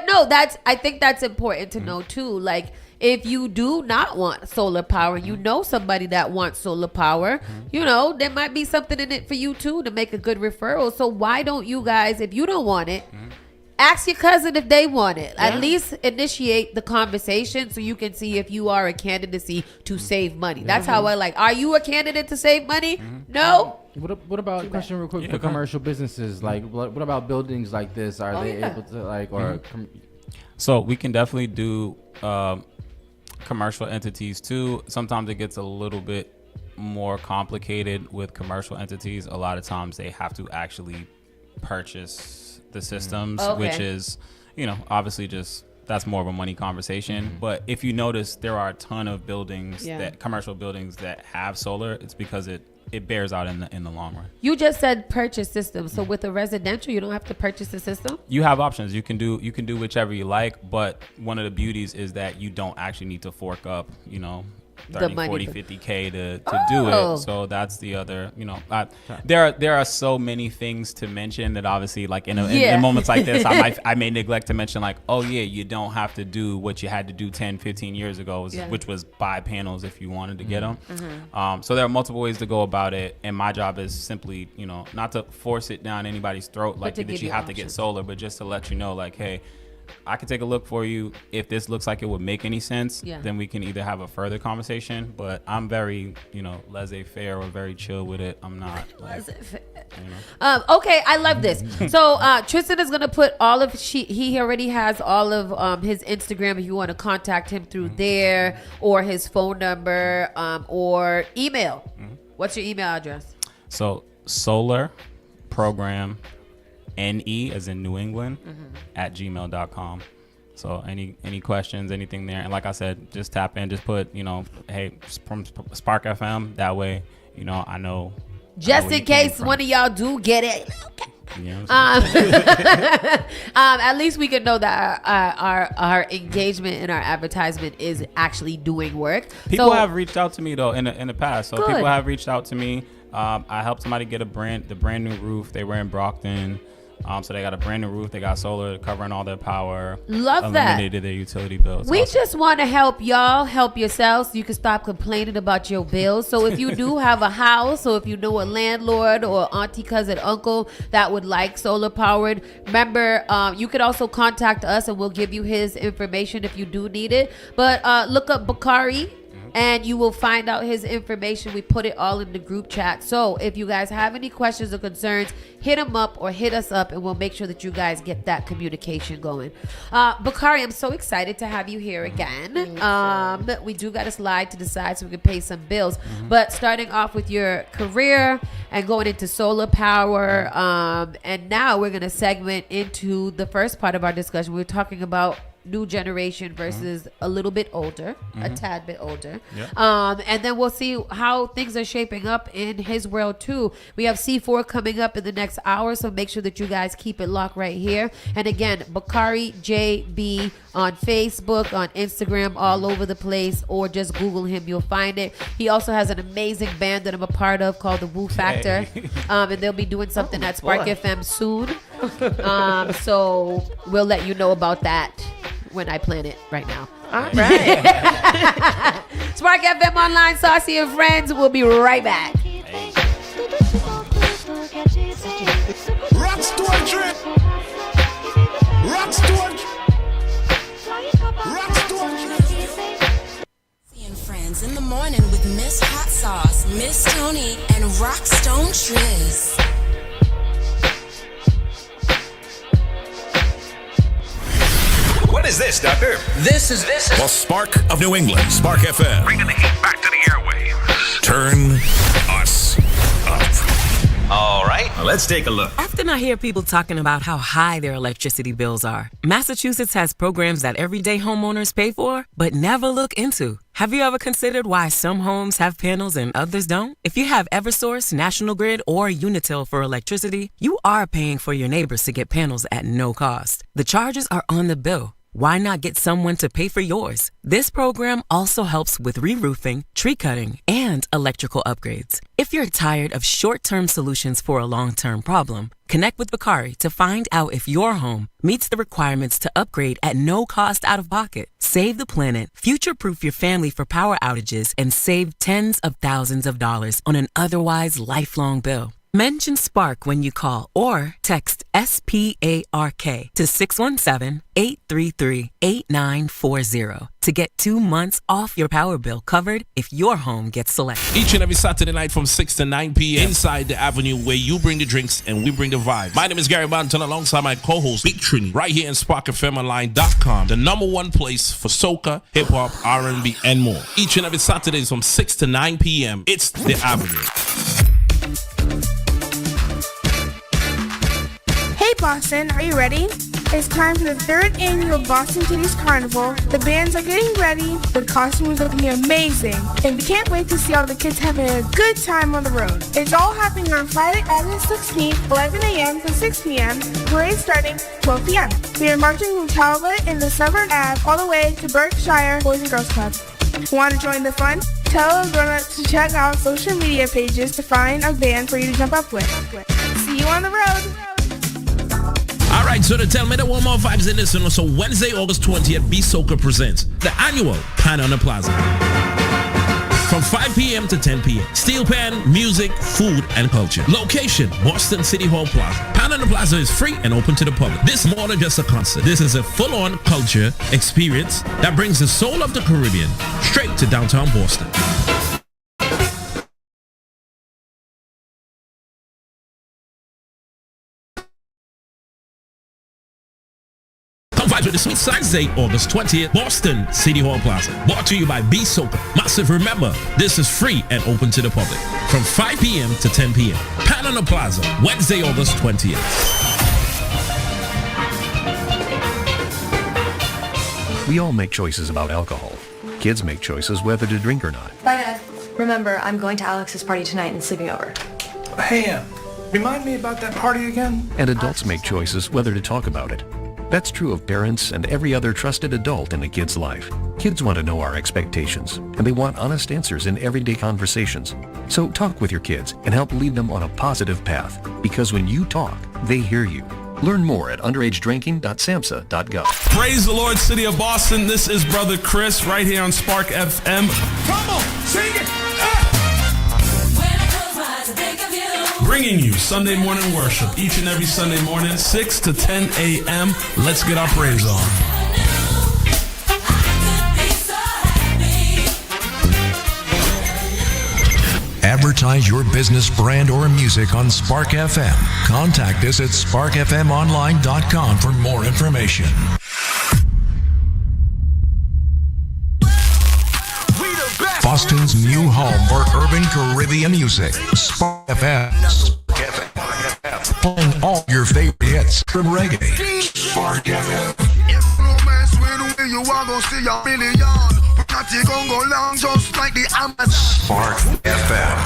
no, I think that's important to know too. Like, if you do not want solar power, you know somebody that wants solar power, you know, there might be something in it for you too to make a good referral. So why don't you guys, if you don't want it, ask your cousin if they want it. At least initiate the conversation so you can see if you are a candidacy to save money. That's how I like. Are you a candidate to save money? No. What about question real quick for commercial businesses? Like, what about buildings like this? Are they able to like So we can definitely do commercial entities too. Sometimes it gets a little bit more complicated with commercial entities. A lot of times they have to actually purchase the systems, which is, you know, obviously just that's more of a money conversation. But if you notice, there are a ton of buildings commercial buildings that have solar. It's because it bears out in the long run. You just said purchase systems. So with a residential, you don't have to purchase the system? You have options. You can do whichever you like, but one of the beauties is that you don't actually need to fork up, you know, 30, 40, 50K to do it. So that's the other, you know, there are so many things to mention that obviously like in moments like this, I may neglect to mention like, oh yeah, you don't have to do what you had to do 10, 15 years ago, which was buy panels if you wanted to get them. So there are multiple ways to go about it. And my job is simply, you know, not to force it down anybody's throat, like that you have to get solar, but just to let you know like, hey, I can take a look for you. If this looks like it would make any sense, then we can either have a further conversation. But I'm very, you know, laissez-faire or very chill with it. I'm not like, you know. Okay, I love this. So Tristan is gonna put all of he already has all of his Instagram if you want to contact him through there, or his phone number, or email. What's your email address? So solar program NE as in New England at gmail.com. So any questions, anything there. And like I said, just tap in, just put, you know, hey, from Spark FM. That way, you know, I know Just in case one of y'all do get it. At least we can know that our engagement and our advertisement is actually doing work. People have reached out to me though in the past. So Good. people have reached out to me. I helped somebody get the brand new roof. They were in Brockton. So they got a brand new roof. They got solar covering all their power. Love that. Eliminated their utility bills. We just want to help y'all help yourselves so you can stop complaining about your bills. So if you do have a house, or if you know a landlord or auntie, cousin, uncle that would like solar powered, remember, you could also contact us and we'll give you his information if you do need it. But look up Bakari and you will find out his information. We put it all in the group chat. So if you guys have any questions or concerns, hit him up or hit us up and we'll make sure that you guys get that communication going. Bakari, I'm so excited to have you here again. We do got to slide to the side so we can pay some bills. But starting off with your career and going into solar power, and now we're going to segment into the first part of our discussion. We're talking about new generation versus a little bit older, a tad bit older. And then we'll see how things are shaping up in his world too. We have C4 coming up in the next hour, so make sure that you guys keep it locked right here. And again, Bakari JB on Facebook, on Instagram, all over the place, or just Google him, you'll find it. He also has an amazing band that I'm a part of called the Woo Factor. And they'll be doing something at Spark FM soon. So we'll let you know about that when I plan it right now. All right. Spark FM Online, Saucy and Friends. We'll be right back. Rockstone trip. Rockstone. And Friends in the morning with Miss Hot Sauce, Miss Tony, and Rockstone Triz. What is this, Doctor? This is the Spark of New England, Spark FM. Bringing the heat back to the airwaves. Turn us up. All right, let's take a look. Often I hear people talking about how high their electricity bills are. Massachusetts has programs that everyday homeowners pay for, but never look into. Have you ever considered why some homes have panels and others don't? If you have Eversource, National Grid, or Unitil for electricity, you are paying for your neighbors to get panels at no cost. The charges are on the bill. Why not get someone to pay for yours? This program also helps with re-roofing, tree cutting, and electrical upgrades. If you're tired of short-term solutions for a long-term problem, connect with Bakari to find out if your home meets the requirements to upgrade at no cost out of pocket. Save the planet, future-proof your family for power outages, and save tens of thousands of dollars on an otherwise lifelong bill. Mention Spark when you call or text SPARK to 617-833-8940 to get 2 months off your power bill covered if your home gets selected. Each and every Saturday night from 6 to 9 p.m. inside the Avenue where you bring the drinks and we bring the vibe. My name is Gary Banton alongside my co-host Big Trini right here in SparkFMOnline.com, the #1 place for soca, hip-hop, R&B, and more. Each and every Saturday from 6 to 9 p.m. It's the Avenue. Hey Boston, are you ready? It's time for the 3rd annual Boston Titties Carnival. The bands are getting ready, the costumes are looking amazing, and we can't wait to see all the kids having a good time on the road. It's all happening on Friday, August 16th, 11 a.m. to 6 p.m., parade starting 12 p.m. We are marching from Talbot in the Suburb Ave all the way to Berkshire Boys and Girls Club. Want to join the fun? Tell a grown-up to check out social media pages to find a band for you to jump up with. See you on the road! All right, so to tell me the one more vibes in this one. So Wednesday, August 20th, B Soca presents the annual Pan on the Plaza. From 5 p.m. to 10 p.m. Steel pan, music, food, and culture. Location, Boston City Hall Plaza. Pan on the Plaza is free and open to the public. This is more than just a concert. This is a full-on culture experience that brings the soul of the Caribbean straight to downtown Boston. Vibes with the Sweet Saturday, August 20th, Boston City Hall Plaza. Brought to you by B Soca. Massive, remember, this is free and open to the public. From 5 p.m. to 10 p.m. Pan on the Plaza, Wednesday, August 20th. We all make choices about alcohol. Kids make choices whether to drink or not. Bye, Dad. Remember, I'm going to Alex's party tonight and sleeping over. Hey, remind me about that party again? And adults make choices whether to talk about it. That's true of parents and every other trusted adult in a kid's life. Kids want to know our expectations, and they want honest answers in everyday conversations. So talk with your kids and help lead them on a positive path, because when you talk, they hear you. Learn more at underagedrinking.samhsa.gov. Praise the Lord, City of Boston. This is Brother Chris right here on Spark FM. Come on, sing it! Bringing you Sunday morning worship each and every Sunday morning, 6 to 10 a.m. Let's get our praise on. Advertise your business, brand, or music on Spark FM. Contact us at sparkfmonline.com for more information. Boston's new home for urban Caribbean music. Spark FM. Playing all your favorite hits from reggae. Spark FM. You are gonna see a million. Party gon' go long just like the Amazon. Spark FM.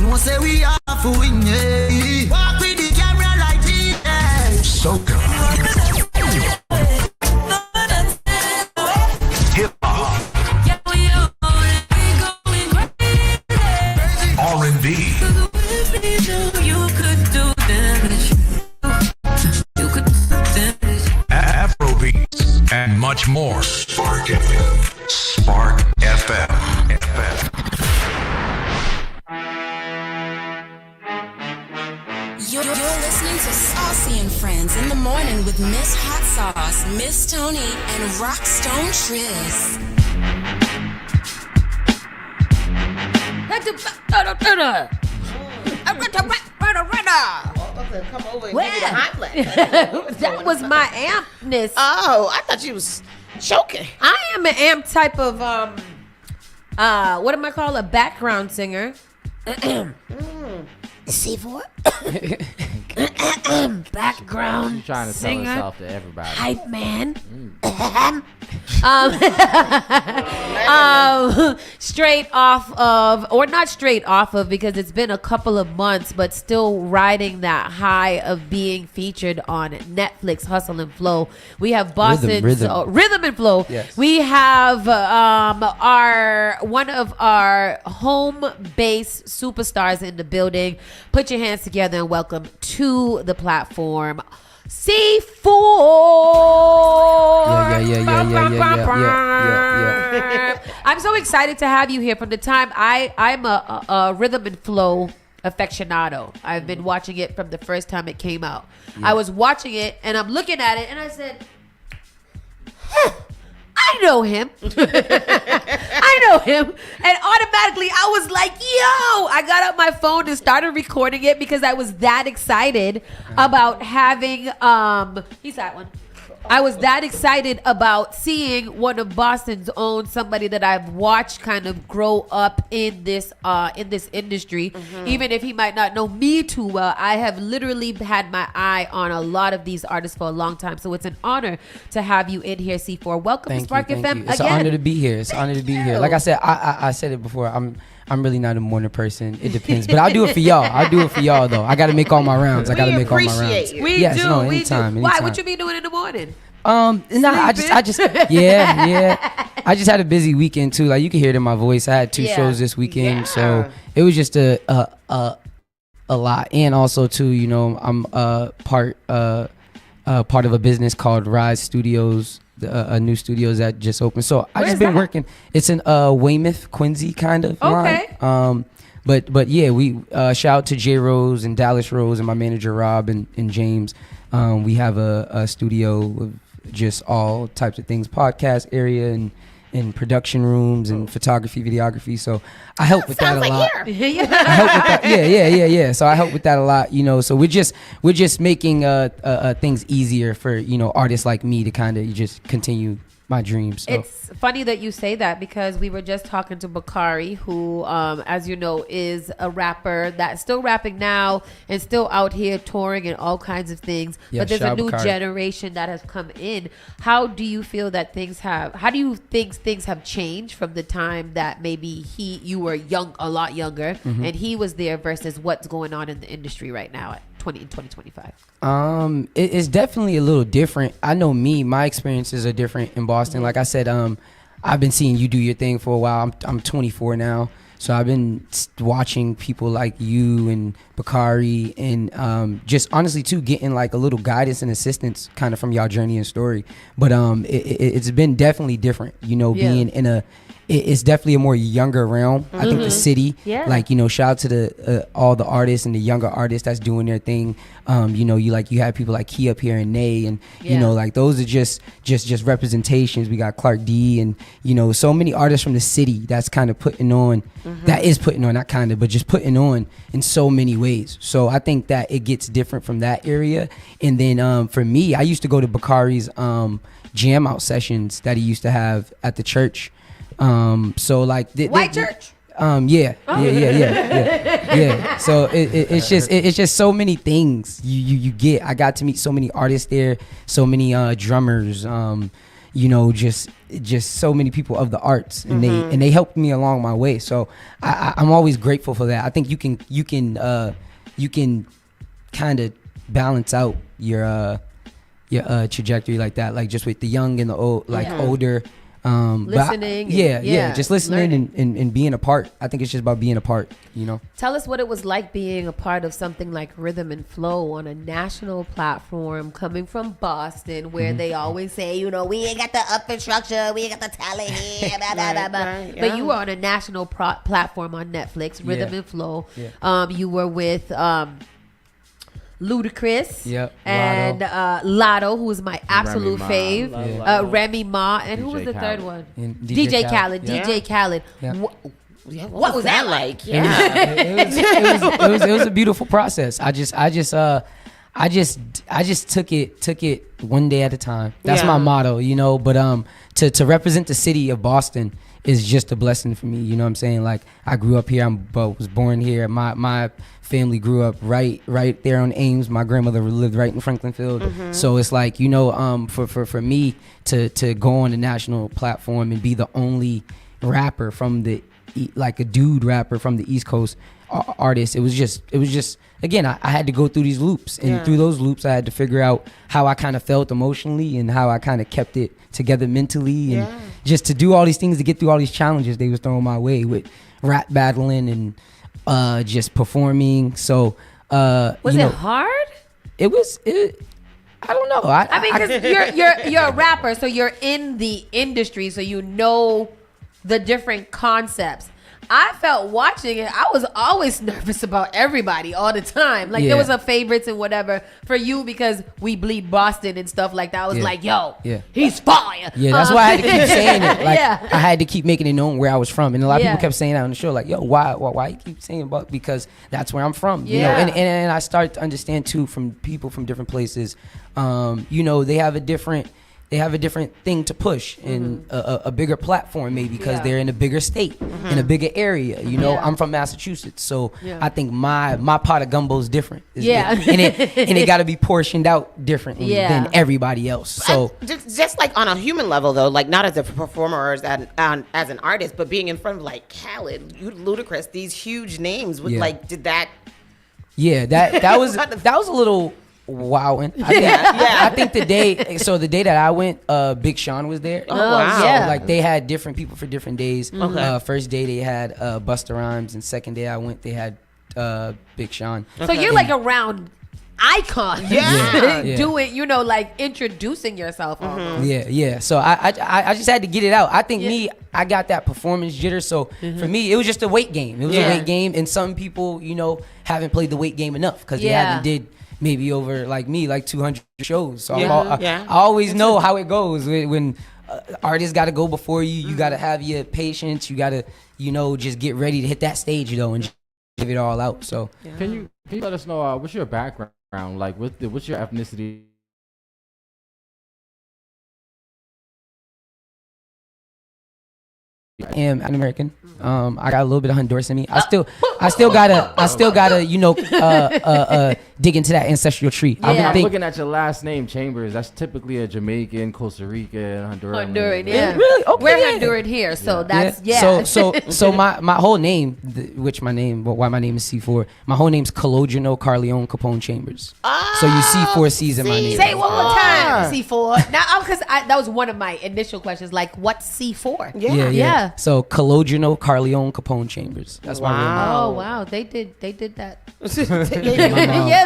No say we are for win, yeah. Walk with the camera like Jesus. So good. Hip hop. R&B. Afrobeats and much more. Spark FM. Spark FM. You're listening to Saucy and Friends in the morning with Miss Hot Sauce, Miss Tony, and Rockstone Triz. Come over and Where? give me the hot plate. That was my ampness. Oh, I thought you was choking. I am an amp type of what am I called? A background singer. C4. Background She's trying to singer. sell herself to everybody. Hype man. Straight off of, or not straight off of, because it's been a couple of months, but still riding that high of being featured on Netflix, Hustle and Flow. We have Boston's Rhythm and Flow. Yes. We have one of our home base superstars in the building. Put your hands together and welcome to the platform, C4. Yeah. I'm so excited to have you here. From the time I'm a Rhythm and Flow aficionado. I've been watching it from the first time it came out. Yeah. I was watching it and I'm looking at it and I said, I know him. I know him. And automatically I was like, yo, I got out my phone and started recording it because I was that excited about having, he's that one. I was that excited about seeing one of Boston's own, somebody that I've watched kind of grow up in this industry. Mm-hmm. Even if he might not know me too well, I have literally had my eye on a lot of these artists for a long time. So it's an honor to have you in here, C4. Welcome to Spark FM again. It's an honor to be here. It's an honor to be here. Like I said, I said it before. I'm really not a morning person. It depends, but I'll do it for y'all. I'll do it for y'all though. I got to make all my rounds. I got to make all my rounds. We yes, do. No, we anytime, do. Why? anytime. What you be doing in the morning? I just I just had a busy weekend too. Like you can hear it in my voice. I had 2 shows this weekend, so it was just a lot. And also too, you know, I'm part of a business called Rise Studios, a new studios that just opened. So I just been working. It's in Weymouth, Quincy kind of line. But yeah, we shout out to J Rose and Dallas Rose and my manager Rob and James. We have a studio of just all types of things, podcast area and production rooms and photography, videography. So I help with that a lot. I help with that. Yeah. So I help with that a lot, you know. So we're just making things easier for, you know, artists like me to kind of just continue my dream. So It's funny that you say that because we were just talking to Bakari, who, as you know, is a rapper that's still rapping now and still out here touring and all kinds of things. Yeah, but there's a shout out new Bakari. generation that has come in. How do you feel that how do you think things have changed from the time that maybe you were a lot younger, Mhm. and he was there versus what's going on in the industry right now in 2025? It's definitely a little different. I know my experiences are different in Boston. Like I said, I've been seeing you do your thing for a while. I'm 24 now, so I've been watching people like you and Bakari, and just honestly too getting like a little guidance and assistance kind of from y'all journey and story. But it's been definitely different, being in it's definitely a more younger realm. I think the city, like, shout out to the all the artists and the younger artists that's doing their thing. You have people like Key up here and Nay, and like those are just representations. We got Clark D, and so many artists from the city that's kind of putting on, not kind of, but just putting on in so many ways. So I think that it gets different from that area. And then for me, I used to go to Bakari's jam out sessions that he used to have at the church. So like White church. Yeah. So it's just so many things you get. I got to meet so many artists there, so many drummers, just so many people of the arts, and they helped me along my way. So I'm always grateful for that. I think you can kind of balance out your trajectory like that, like just with the young and the old, like older. Listening. Just listening and being a part. I think it's just about being a part, Tell us what it was like being a part of something like Rhythm and Flow on a national platform, coming from Boston, where they always say, we ain't got the infrastructure, we ain't got the talent here, blah, blah, blah, blah. Right, But yeah. you were on a national platform on Netflix, Rhythm and Flow. Yeah. You were with Ludacris, Yep, and Lotto, who is my absolute Ma. fave, Love Remy Ma, and who DJ was the third Khaled. one? And DJ Khaled. Yeah. DJ Khaled. Yeah. What was that like? Yeah. It was a beautiful process. I just took it one day at a time. That's my motto, But to represent the city of Boston is just a blessing for me. You know what I'm saying? Like, I grew up here. Was born here. My family grew up right there on Ames. My grandmother lived right in Franklin Field. So it's like, for me to go on the national platform and be the only rapper from like a dude rapper from the East Coast artist, it was just again, I had to go through these loops, and through those loops I had to figure out how I kind of felt emotionally and how I kind of kept it together mentally, and just to do all these things to get through all these challenges they was throwing my way with rap battling and just performing. So Was it hard? It was I don't know. I mean, because you're a rapper, so you're in the industry, so you know the different concepts. I felt watching it, I was always nervous about everybody all the time. Like, there was a favorites and whatever for you because we bleed Boston and stuff like that. I was like, yo, he's fire. Yeah, that's why I had to keep saying it. Like, Yeah. I had to keep making it known where I was from. And a lot of people kept saying that on the show. Like, yo, why you keep saying about? Because that's where I'm from. You know, and I started to understand too from people from different places. They have a different thing to push in a bigger platform, maybe because they're in a bigger state, in a bigger area. I'm from Massachusetts, so I think my pot of gumbo is different. And it got to be portioned out differently than everybody else. So just like on a human level, though, like not as a performer or as an artist, but being in front of like Khaled, Ludacris, these huge names, with like, did that? Yeah, that was a little wowing. I think the day that I went, Big Sean was there. Oh, wow. So, Yeah. like, they had different people for different days. Okay. First day they had Busta Rhymes, and second day I went they had Big Sean. So you're like around icons. Yeah. Doing, like introducing yourself. almost. Yeah. So I just had to get it out. I think I got that performance jitter. So for me, it was just a weight game. It was a weight game, and some people, haven't played the weight game enough because they haven't did maybe over like me, like 200 shows. So I always know how it goes when artists got to go before you. You got to have your patience. You got to, just get ready to hit that stage though and just give it all out. So Can you let us know what's your background? Like, what's your ethnicity? I am an American. I got a little bit of Honduras in me. I still gotta, dig into that ancestral tree. I'm looking at your last name, Chambers. That's typically a Jamaican, Costa Rican, Honduran. Yeah. Really? Okay. We're Honduran here, so that's So my whole name, why my name is C4. My whole name's Cologeno Carleone Capone Chambers. So you C4C's in my name. Say it one more time, C4. Now, because that was one of my initial questions. Like, what's C4? Yeah. So Cologeno Carleone Capone Chambers. That's my real name. Oh wow, they did that.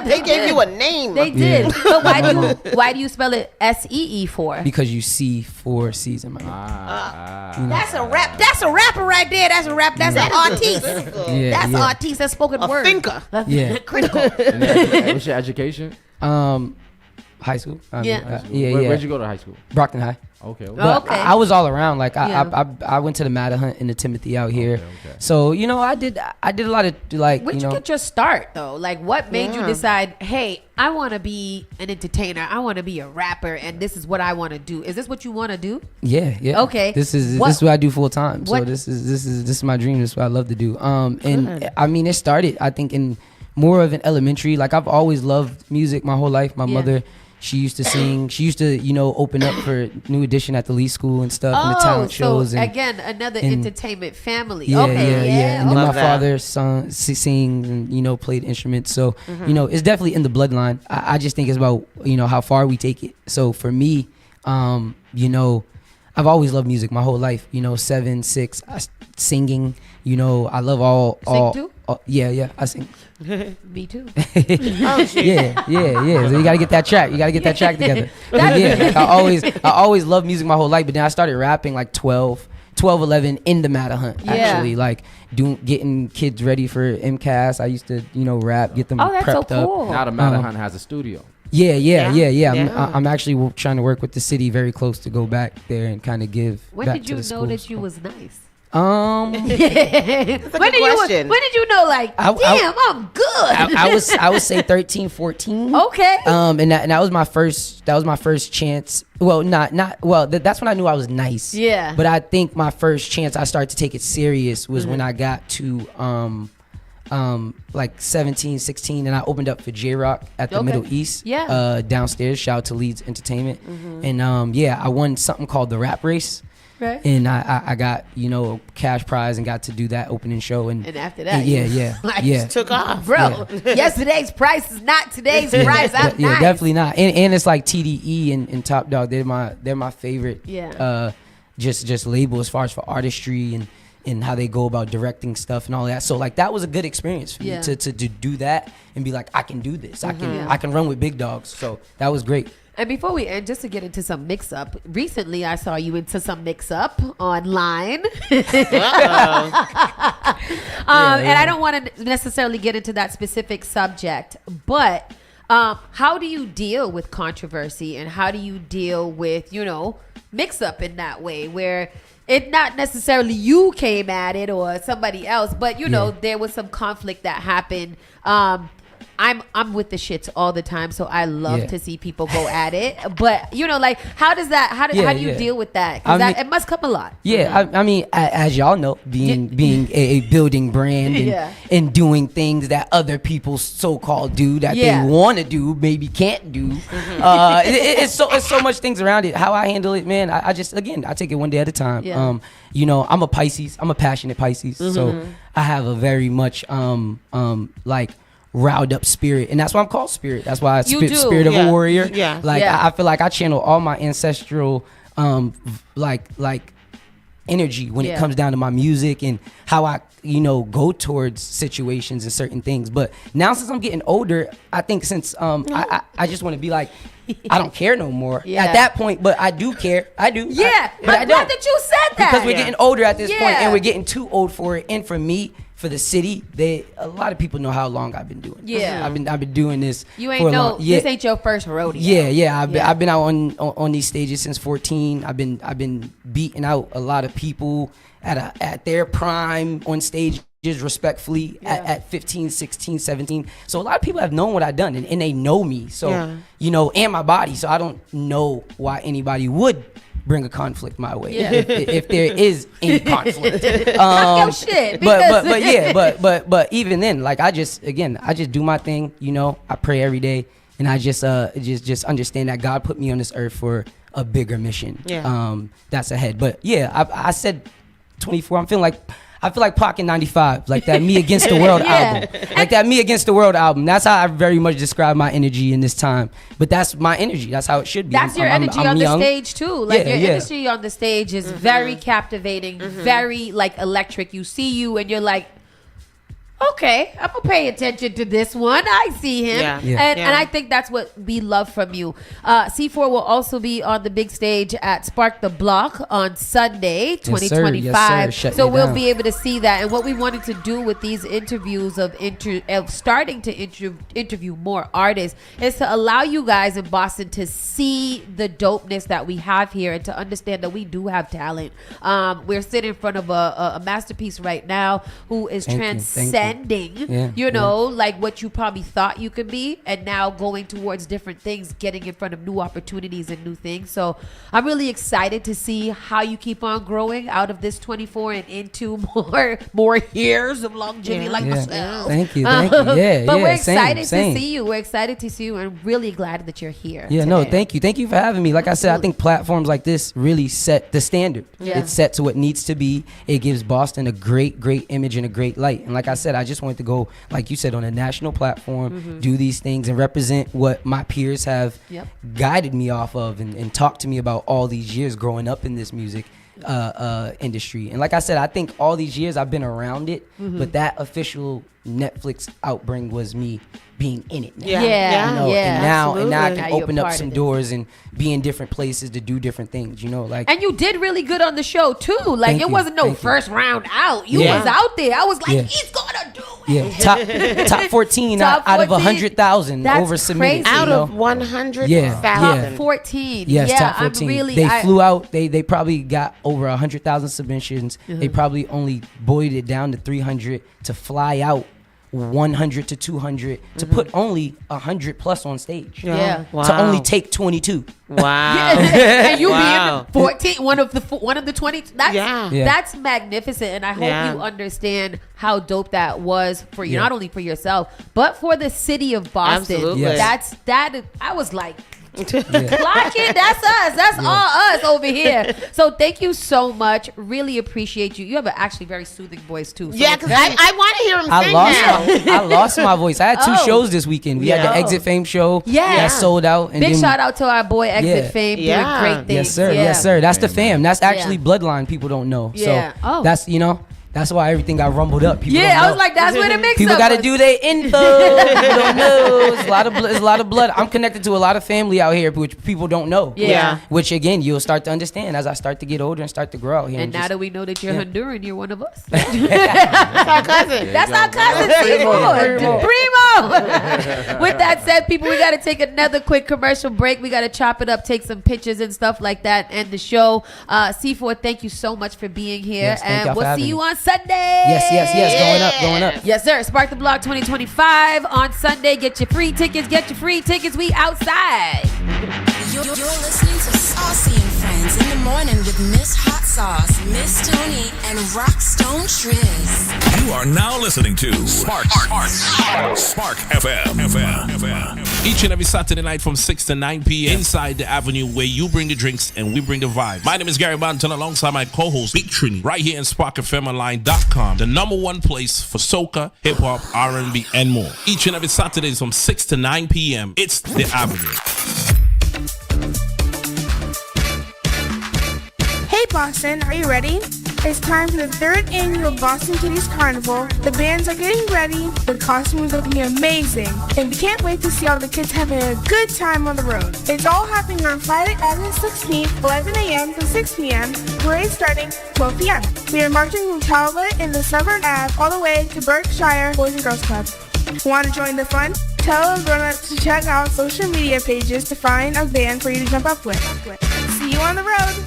They gave you a name. They did. But why do you spell it SEE for? Because you see 4 C's in my name. That's a rap. That's a rapper right there. That's a rap. That's an artiste. That's artiste. That's spoken word. A thinker. Yeah. Critical. What's your education? High school. Where'd you go to high school? Brockton High. Okay. But I was all around. Like I went to the Matterhunt and the Timothy out here. Okay. So I did a lot of like. Where'd you get your start though? Like what made you decide? Hey, I want to be an entertainer. I want to be a rapper, and this is what I want to do. Is this what you want to do? Yeah. Okay. This is what I do full time. So this is my dream. This is what I love to do. And I mean, it started I think in more of an elementary. Like I've always loved music my whole life. My mother. She used to sing. She used to, open up for New Edition at the Lee School and stuff, and the talent shows. So again, another entertainment family. Yeah. And then my Love that. father sings and played instruments. So it's definitely in the bloodline. I just think it's about how far we take it. So for me, I've always loved music my whole life. 7, 6, singing. I love all. Sing too? Yeah, I sing. Me too. Yeah. So you gotta get that track. You gotta get that track together. I always loved music my whole life, but then I started rapping like 12, 11 in the Matterhunt. Actually, like getting kids ready for MCAS. I used to rap, get them that's prepped so cool. up. Now the Matterhunt has a studio. Yeah. I'm actually trying to work with the city very close to go back there and kind of give. When back did to you the know schools. that you was nice? Um, when did you know like damn I'm good? I would say 13, 14. Okay. And that was my first chance. Well, that's when I knew I was nice. Yeah. But I think my first chance I started to take it serious was when I got to like 17, 16, and I opened up for J-Rock at the Middle East. Yeah. Downstairs. Shout out to Leeds Entertainment. And I won something called the Rap Race. Right. And I got a cash prize and got to do that opening show and after that yeah took off, bro. Yesterday's price is not today's price. I'm nice. Definitely not. And it's like TDE and Top Dog. They're my favorite. Just label as far as for artistry and how they go about directing stuff and all that. So like that was a good experience for me to do that and be like I can do this. I can run with big dogs. So that was great. And before we end, just to get into some mix-up, recently I saw you into some mix-up online. And I don't want to necessarily get into that specific subject, but how do you deal with controversy and how do you deal with, mix-up in that way where it not necessarily you came at it or somebody else, but, there was some conflict that happened. I'm with the shits all the time, so I love to see people go at it. But how does that? How do you deal with that? Because it must come a lot. Yeah, I mean, as y'all know, being a building brand and doing things that other people so-called do that they want to do, maybe can't do. It's so much things around it. How I handle it, man, I just I take it one day at a time. Yeah. I'm a Pisces. I'm a passionate Pisces, so I have a very much like riled up spirit, and that's why I'm called Spirit. That's why I spirit of a warrior. I feel like I channel all my ancestral like energy when it comes down to my music and how I go towards situations and certain things. But now since I'm getting older, I think since I just want to be like I don't care no more at that point, but I do care. I do. But I'm glad that you said that because we're getting older at this point and we're getting too old for it. And for me, for the city, a lot of people know how long I've been doing this. Yeah. I've been doing this. You ain't this ain't your first rodeo. I've been out on these stages since 14. I've been beating out a lot of people at their prime on stage respectfully at 15, 16, 17. So a lot of people have known what I've done and they know me. So and my body. So I don't know why anybody would bring a conflict my way Yeah. if there is any conflict. Talk your shit. But even then, like I just do my thing. You know, I pray every day, and I just understand that God put me on this earth for a bigger mission. Yeah. That's ahead. But yeah, I said 24. I feel like Pac in 95, like that Me Against the World album. Like that Me Against the World album. That's how I very much describe my energy in this time. But that's my energy. That's how it should be. That's your energy on young. the stage too. Like Yeah, your yeah. energy on the stage is very captivating, very like electric. You see you and you're like, okay, I'm gonna pay attention to this one. I see him. Yeah. Yeah. And I think that's what we love from you. C4 will also be on the big stage at Spark the Block on Sunday, 2025. Yes, sir. Shut So me we'll down. be able to see that. And what we wanted to do with these interviews of starting to interview more artists is to allow you guys in Boston to see the dopeness that we have here and to understand that we do have talent. We're sitting in front of a masterpiece right now who is Thank you. transcending, Yeah, you know, like what you probably thought you could be, and now going towards different things, getting in front of new opportunities and new things. So I'm really excited to see how you keep on growing out of this 24 and into more years of longevity like myself. Thank you. Yeah, but yeah. we're excited same. to see you. We're excited to see you, and really glad that you're here. Yeah, today. no, thank you. Thank you for having me. Like I said, I think platforms like this really set the standard. Yeah. It's set to what needs to be. It gives Boston a great, great image and a great light. And like I said, I just wanted to go, like you said, on a national platform, do these things and represent what my peers have guided me off of and talked to me about all these years growing up in this music industry. And like I said, I think all these years I've been around it, but that official Netflix outbring was me being in it now. Yeah. You know, and now I Now can you're open up part some of this. doors and be in different places to do different things, you know, like And you did really good on the show too. Like Thank it you. wasn't no Thank you. first round out. You Yeah. was out there. I was like, Yeah. he's gonna do it. top 14 Top out of 14? 100,000 That's over submitted. crazy. Out you know? of 100,000. Yeah. Top 14. Yes, yeah, top 14. I'm really. They flew out. They probably got over 100,000 submissions. They probably only boiled it down to 300 to fly out 100 to 200 to put only 100 plus on stage. Yeah. To only take 22. Wow. and you Wow. being 14, one of the 20. That's, Yeah. that's magnificent, and I hope Yeah. you understand how dope that was for you, Yeah. not only for yourself, but for the city of Boston. Absolutely. Yes. I was like. Clock it, that's us. That's all us over here. So thank you so much. Really appreciate you. You have an actually very soothing voice too. So Yeah, it's because very- I want to hear him sing now. I lost my voice. I had two Oh. shows this weekend. We had the Yeah. Exit Fame show. Yeah. That sold out. And Big then, shout out to our boy Exit Yeah. Fame Yeah. doing great things. Yes, sir. Yeah. Yes, sir. That's the fam. That's actually Yeah. bloodline. People don't know. Yeah. So Oh. that's, you know, that's why everything got rumbled up. People Yeah, don't I know. was like, that's where the mix People up got to was. do their info. People don't know. There's a lot of blood. I'm connected to a lot of family out here, which people don't know. Yeah. Which again, you'll start to understand as I start to get older and start to grow out here. And now just- that we know that you're Yeah. Honduran, you're one of us. That's our cousin. That's our cousin, Primo. Primo. With that said, people, we got to take another quick commercial break. We got to chop it up, take some pictures and stuff like that, end the show. C4, thank you so much for being here, Yes, thank y'all and for we'll having see you me. on Sunday. Yes. Going up. Yes, sir. Spark the Block 2025 on Sunday. Get your free tickets. We outside. You're listening to Saucy and Friends in the morning with Miss Hot Sauce, Miss Tony, and Rockstone Triz. You are now listening to Spark FM. Each and every Saturday night from 6 to 9 p.m. inside the Avenue where you bring the drinks and we bring the vibe. My name is Gary Banton alongside my co-host Big Trini right here in SparkFMOnline.com, the #1 place for soca, hip-hop, R&B, and more. Each and every Saturday from 6 to 9 p.m. It's the Avenue. Hey Boston, are you ready? It's time for the 3rd annual Boston Kitties Carnival. The bands are getting ready, the costumes are looking amazing, and we can't wait to see all the kids having a good time on the road. It's all happening on Friday, August 16th, 11 a.m. to 6 p.m., parade starting 12 p.m. We are marching from Talbot in the Suburban Ave all the way to Berkshire Boys and Girls Club. Want to join the fun? Tell a grown-up to check out social media pages to find a band for you to jump up with. See you on the road!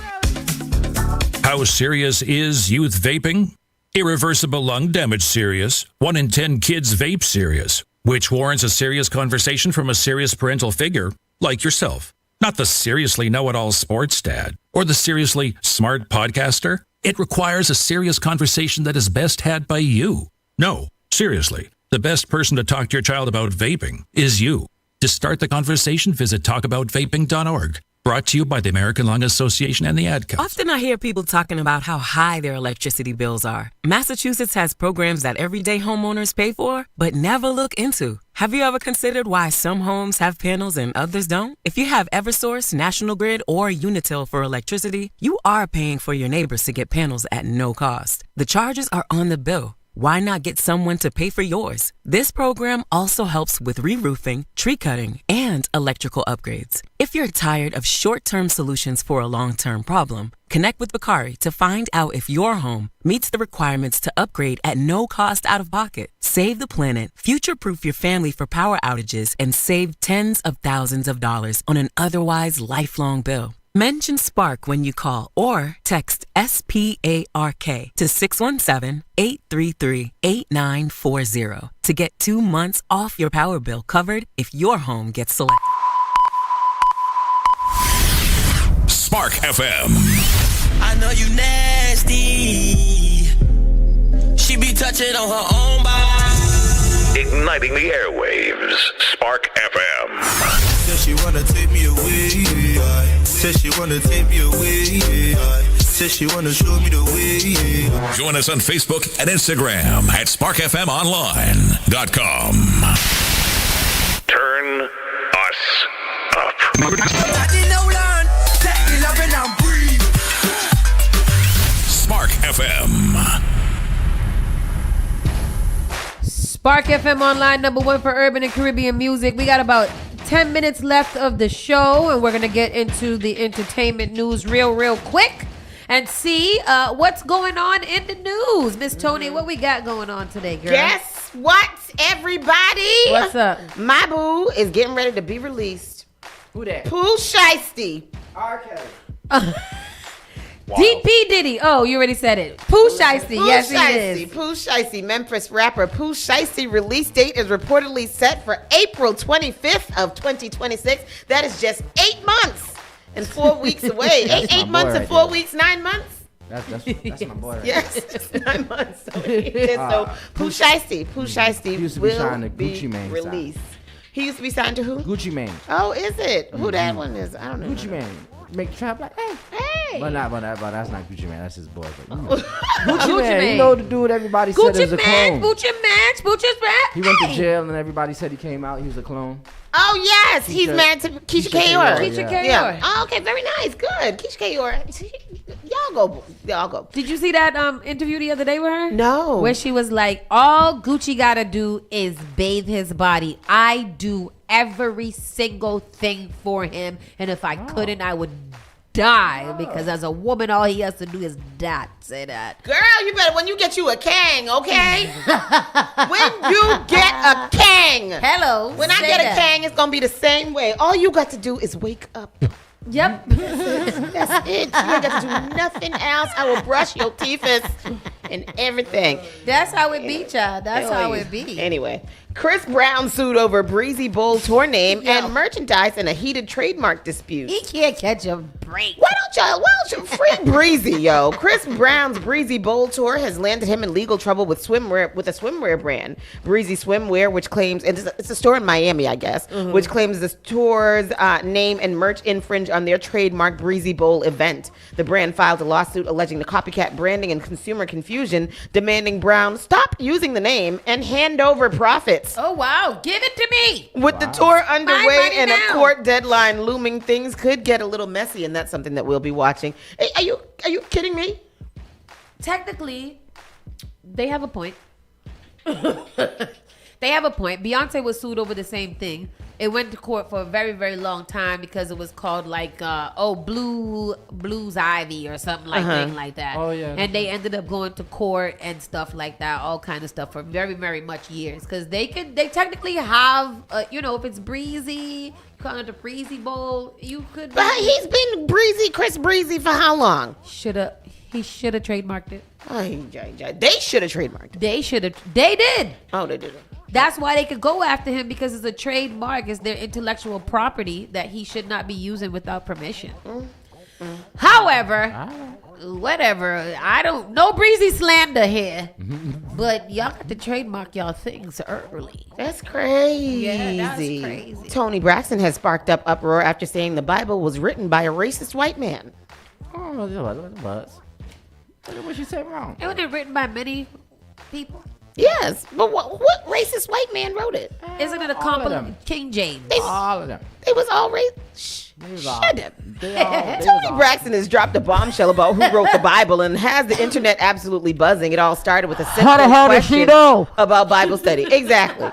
How serious is youth vaping? Irreversible lung damage serious. 1 in 10 kids vape serious, which warrants a serious conversation from a serious parental figure like yourself, not the seriously know-it-all sports dad. Or the seriously smart podcaster? It requires a serious conversation that is best had by you. No, seriously, the best person to talk to your child about vaping is you. To start the conversation, visit talkaboutvaping.org. Brought to you by the American Lung Association and the Ad Council. Often I hear people talking about how high their electricity bills are. Massachusetts has programs that everyday homeowners pay for, but never look into. Have you ever considered why some homes have panels and others don't? If you have Eversource, National Grid, or Unitil for electricity, you are paying for your neighbors to get panels at no cost. The charges are on the bill. Why not get someone to pay for yours? This program also helps with re-roofing, tree cutting, and electrical upgrades. If you're tired of short-term solutions for a long-term problem, connect with Bakari to find out if your home meets the requirements to upgrade at no cost out of pocket. Save the planet, future-proof your family for power outages, and save tens of thousands of dollars on an otherwise lifelong bill. Mention Spark when you call or text SPARK to 617-833-8940 to get 2 months off your power bill covered if your home gets selected. Spark FM. I know you nasty. She be touching on her own body. Igniting the airwaves. Spark FM. Said she wanna take me away. Said she wanna take me away. Said she wanna show me the way. Join us on Facebook and Instagram at sparkfmonline.com. Turn us up. Spark FM. Spark FM Online, #1 for urban and Caribbean music. We got about 10 minutes left of the show, and we're going to get into the entertainment news real quick and see what's going on in the news. Miss Tony, what we got going on today, girl? Guess what, everybody? What's up? My boo is getting ready to be released. Who that? Pooh Shiesty. DP Diddy. Oh, you already said it. Pooh Shiesty. Yes, he is. Pooh Shiesty, Memphis rapper Pooh Shiesty release date is reportedly set for April 25th of 2026. That is just 8 months and 4 weeks away. Eight months and 4 weeks, 9 months. That's my boy. Right Yes, it's 9 months. So Pooh Shiesty he used to be signed to Gucci Mane released. He used to be signed to who? Gucci Mane. Oh, is it? Who that one is? I don't know. Gucci Mane. Make trap like, hey. But that's not Gucci Mane. That's his boy. But, Gucci Mane. You know the dude everybody said was a clone. Gucci Mane. He went to jail and everybody said he came out. He was a clone. Oh, yes. He's married to Keisha Kayor. Keisha Kayor. Yeah. Oh, okay. Very nice. Good. Keisha Kayor. Y'all go. Did you see that interview the other day with her? No. Where she was like, all Gucci gotta do is bathe his body. I do every single thing for him. And if I couldn't, I would die. Because as a woman, all he has to do is not say that. Girl, you better, when you get you a Kang, okay? When you get a Kang. Hello. When I get a Kang, it's going to be the same way. All you got to do is wake up. Yep. That's it. You ain't got to do nothing else. I will brush your teeth and everything. That's how it be, child. That's how it be. Anyway, Chris Brown sued over Breezy Bowl tour name and merchandise in a heated trademark dispute. He can't catch a break. Why don't you free Breezy, yo? Chris Brown's Breezy Bowl tour has landed him in legal trouble with a swimwear brand, Breezy Swimwear, which claims, and it's a store in Miami, I guess, which claims the tour's name and merch infringe on their trademark Breezy Bowl event. The brand filed a lawsuit alleging the copycat branding and consumer confusion, demanding Brown stop using the name and hand over profits. Oh, wow. Give it to me. With the tour underway and a court deadline looming, things could get a little messy, and that's something that we'll be watching. Hey, are you kidding me? Technically, they have a point. They have a point. Beyonce was sued over the same thing. It went to court for a very, very long time because it was called Blues Ivy or something thing like that. Oh yeah. And they ended up going to court and stuff like that, all kind of stuff for very, very much years because they technically have, if it's Breezy, call it the Breezy Bowl, you could. But he's been Chris Breezy for how long? He should have trademarked it. They should have trademarked it. They did. Oh, they did it. That's why they could go after him because it's a trademark. It's their intellectual property that he should not be using without permission. However, whatever. No breezy slander here. But y'all got to trademark y'all things early. That's crazy. Yeah, that's crazy. Tony Braxton has sparked up uproar after saying the Bible was written by a racist white man. Oh, what she said wrong? It wasn't written by many people. Yes, but what racist white man wrote it? Isn't it a compliment? King James. All of them. They was all racist. Shut up. They Tony Braxton has dropped a bombshell about who wrote the Bible and has the internet absolutely buzzing. It all started with a simple question about Bible study. Exactly.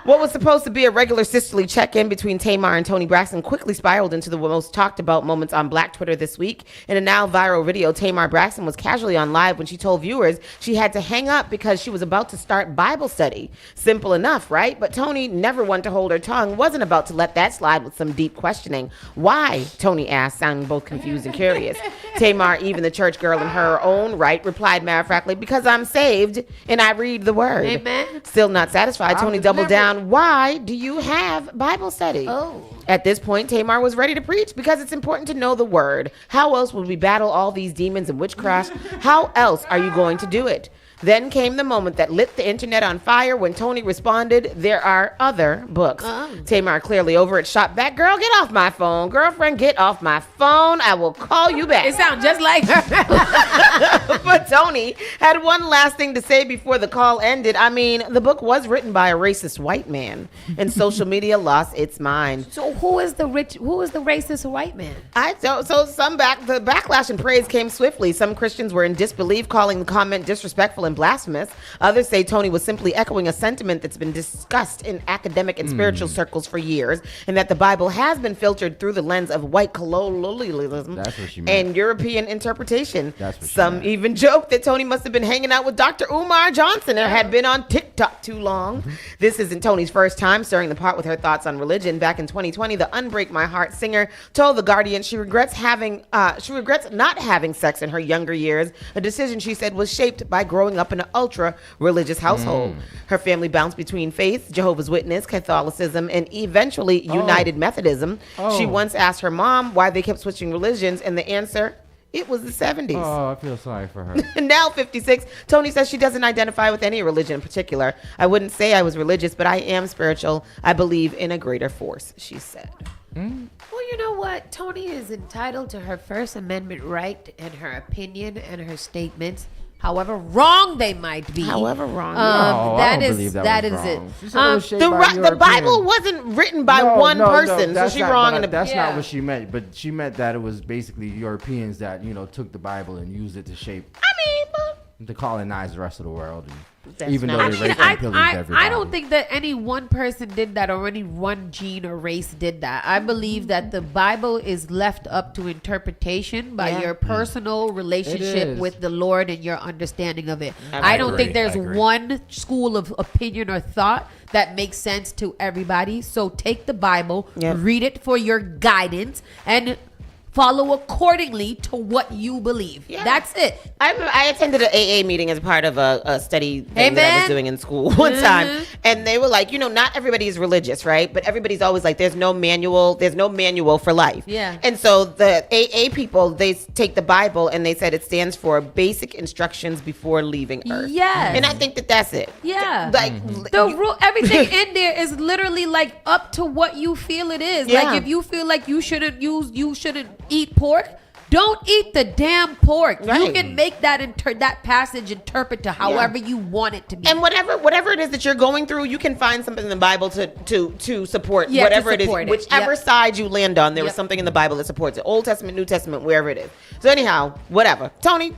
What was supposed to be a regular sisterly check-in between Tamar and Tony Braxton quickly spiraled into the most talked about moments on Black Twitter this week. In a now viral video, Tamar Braxton was casually on live when she told viewers she had to hang up because she was about to start Bible study. Simple enough, right? But Tony, never one to hold her tongue, wasn't about to let that slide with some deep questioning. Why? Tony asked, sounding both confused and curious. Tamar, even the church girl in her own right, replied matter-of-factly, because I'm saved and I read the word. Amen. Still not satisfied, Tony doubled down. Why do you have Bible study? At this point, Tamar was ready to preach because it's important to know the word. How else would we battle all these demons and witchcraft? How else are you going to do it? Then came the moment that lit the internet on fire when Tony responded, there are other books. Tamar, clearly over it, shot back, girl, get off my phone. Girlfriend, get off my phone. I will call you back. It sounds just like her. But Tony had one last thing to say before the call ended. I mean, the book was written by a racist white man, and social media lost its mind. So who is the racist white man? The backlash and praise came swiftly. Some Christians were in disbelief, calling the comment disrespectful and blasphemous. Others say Tony was simply echoing a sentiment that's been discussed in academic and spiritual circles for years, and that the Bible has been filtered through the lens of white colonialism and European interpretation. Some even joked that Tony must have been hanging out with Dr. Umar Johnson or had been on TikTok too long. This isn't Tony's first time stirring the pot with her thoughts on religion. Back in 2020, the Unbreak My Heart singer told The Guardian she regrets not having sex in her younger years, a decision she said was shaped by growing up in an ultra-religious household. Her family bounced between faith, Jehovah's Witness, Catholicism, and eventually United Methodism. She once asked her mom why they kept switching religions, and the answer, it was the 70s. Oh, I feel sorry for her. Now 56, Tony says she doesn't identify with any religion in particular. I wouldn't say I was religious, but I am spiritual. I believe in a greater force, she said. Well, you know what? Tony is entitled to her First Amendment right and her opinion and her statements, however wrong they might be. However wrong. That is it. The Bible wasn't written by one person, so she's wrong. That's not what she meant. But she meant that it was basically Europeans that took the Bible and used it to shape. To colonize the rest of the world. Even though they raped and pillaged everybody. I don't think that any one person did that or any one gene or race did that. I believe that the Bible is left up to interpretation by your personal relationship with the Lord and your understanding of it. I don't think there's one school of opinion or thought that makes sense to everybody. So take the Bible, read it for your guidance, and follow accordingly to what you believe. That's it. I attended an AA meeting as part of a study thing that I was doing in school one time, and they were like, not everybody is religious, right? But everybody's always like, there's no manual for life. Yeah. And so the AA people, they take the Bible and they said it stands for basic instructions before leaving Earth. Yes. And I think that that's it. Yeah. Like the rule, everything in there is literally like up to what you feel it is. Yeah. Like if you feel like you shouldn't eat pork, don't eat the damn pork. Right. You can make that passage interpret to however you want it to be. And whatever it is that you're going through, you can find something in the Bible to support whatever it is. Whichever side you land on, there was something in the Bible that supports it. Old Testament, New Testament, wherever it is. So anyhow, whatever. Tony,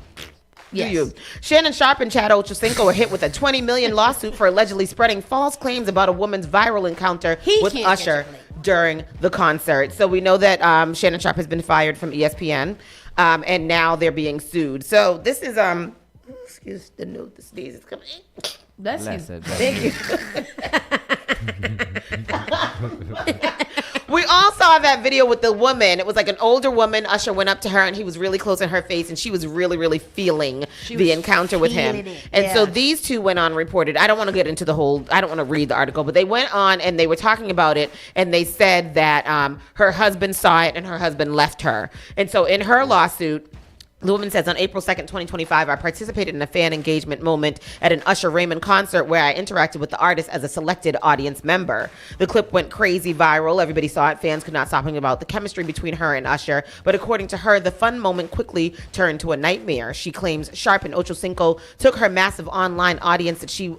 do you. Shannon Sharp and Chad Ochocinco are hit with a $20 million lawsuit for allegedly spreading false claims about a woman's viral encounter with Usher during the concert. So we know that Shannon Sharp has been fired from ESPN, and now they're being sued. So this is excuse the note, the sneeze is coming. Bless you. Thank you. We also saw that video with the woman. It was like an older woman. Usher went up to her and he was really close in her face and she was really, really feeling the encounter with him. And so these two went on and reported. I don't want to get into the whole, I don't want to read the article, but they went on and they were talking about it and they said that her husband saw it and her husband left her. And so in her lawsuit, the woman says, on April 2nd, 2025, I participated in a fan engagement moment at an Usher Raymond concert where I interacted with the artist as a selected audience member. The clip went crazy viral. Everybody saw it. Fans could not stop talking about the chemistry between her and Usher. But according to her, the fun moment quickly turned to a nightmare. She claims Sharp and Ocho Cinco took her massive online audience that she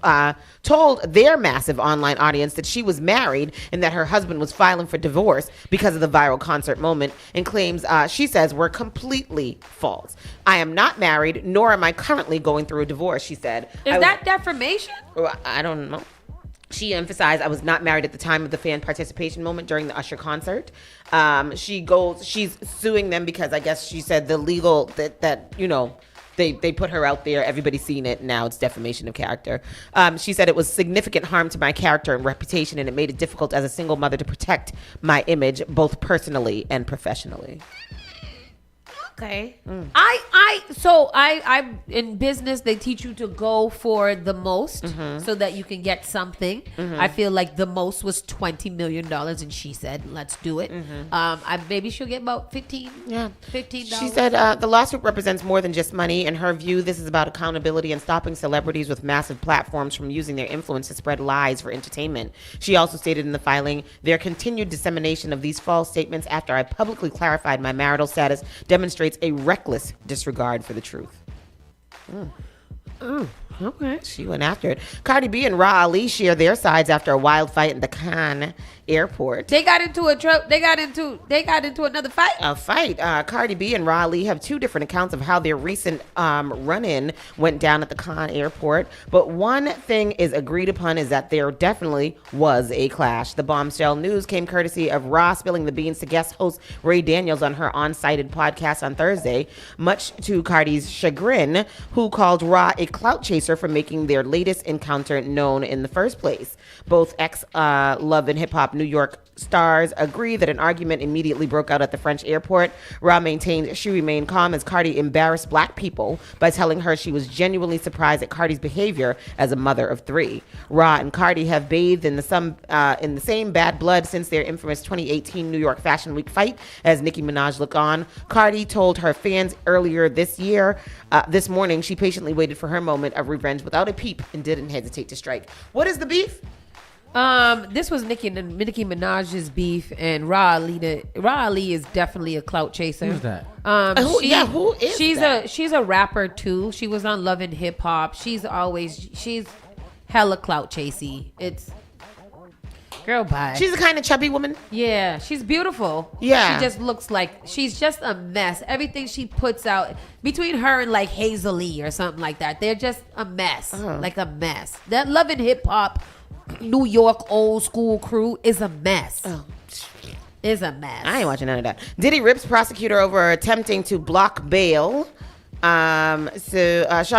told their massive online audience that she was married and that her husband was filing for divorce because of the viral concert moment, and claims she says were completely false. I am not married, nor am I currently going through a divorce, she said. Is that defamation? I don't know. She emphasized I was not married at the time of the fan participation moment during the Usher concert. She's suing them because I guess she said the legal that you know, they put her out there. Everybody's seen it. Now it's defamation of character. She said it was significant harm to my character and reputation, and it made it difficult as a single mother to protect my image, both personally and professionally. Okay. I in business they teach you to go for the most so that you can get something. I feel like the most was $20 million and she said, let's do it. Maybe she'll get about $15. She said the lawsuit represents more than just money. In her view, this is about accountability and stopping celebrities with massive platforms from using their influence to spread lies for entertainment. She also stated in the filing, their continued dissemination of these false statements after I publicly clarified my marital status demonstrates a reckless disregard for the truth. Okay. She went after it. Cardi B and Ra Ali share their sides after a wild fight in the Cannes airport. They got into another fight. A fight. Cardi B and Ra Ali have two different accounts of how their recent run-in went down at the Cannes airport. But one thing is agreed upon is that there definitely was a clash. The bombshell news came courtesy of Ra spilling the beans to guest host Ray Daniels on her on-sited podcast on Thursday, much to Cardi's chagrin, who called Ra a clout chaser for making their latest encounter known in the first place. Both ex-Love and Hip Hop New York stars agree that an argument immediately broke out at the French airport. Ra maintained she remained calm as Cardi embarrassed black people by telling her she was genuinely surprised at Cardi's behavior as a mother of three. Ra and Cardi have bathed in the same bad blood since their infamous 2018 New York Fashion Week fight. As Nicki Minaj looked on, Cardi told her fans earlier this morning, she patiently waited for her moment of revenge without a peep and didn't hesitate to strike. What is the beef? This was Nicki Minaj's beef, and Ra Ali is definitely a clout chaser. Who's that? Who is She's a rapper too. She was on Love and Hip Hop. She's hella clout chasey. It's girl bye. She's a kind of chubby woman. Yeah, she's beautiful. Yeah. She just looks like she's just a mess. Everything she puts out between her and like Hazel Lee or something like that, they're just a mess. Like a mess. That Love and Hip Hop New York old school crew is a mess. Is a mess. I ain't watching none of that. Diddy rips prosecutor over attempting to block bail. Sean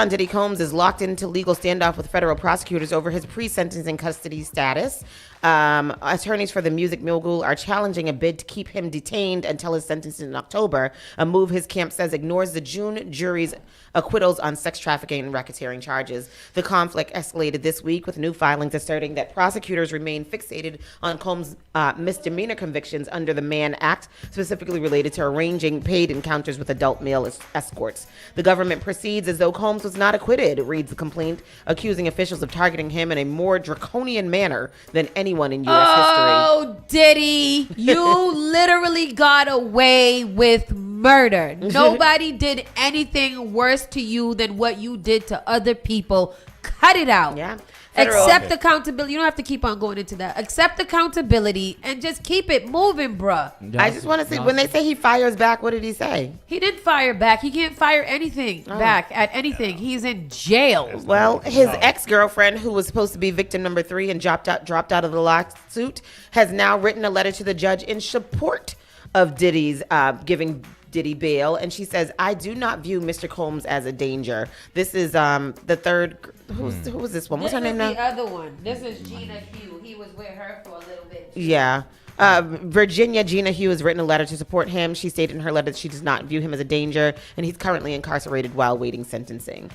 Diddy Combs is locked into legal standoff with federal prosecutors over his pre-sentencing custody status. Attorneys for the music mogul are challenging a bid to keep him detained until his sentence in October, a move his camp says ignores the June jury's acquittals on sex trafficking and racketeering charges. The conflict escalated this week with new filings asserting that prosecutors remain fixated on Combs' misdemeanor convictions under the Mann Act, specifically related to arranging paid encounters with adult male escorts. The government proceeds as though Combs was not acquitted, reads the complaint, accusing officials of targeting him in a more draconian manner than anyone in U.S. history. Oh, Diddy, you literally got away with murder. Nobody did anything worse to you than what you did to other people. Cut it out. Yeah. Accept accountability. You don't have to keep on going into that. Accept accountability and just keep it moving, bruh. I just want to see, when they say he fires back, what did he say? He didn't fire back. He can't fire anything back at anything. He's in jail. Well, his ex-girlfriend, who was supposed to be victim number 3 and dropped out of the lawsuit, has now written a letter to the judge in support of Diddy's giving Diddy bail, and she says, I do not view Mr. Combs as a danger. This is the third. Who was this one? What's her name now? The other one. This is Gina Hugh. He was with her for a little bit. Yeah. Virginia Gina Hughes has written a letter to support him. She stated in her letter that she does not view him as a danger, and he's currently incarcerated while waiting sentencing.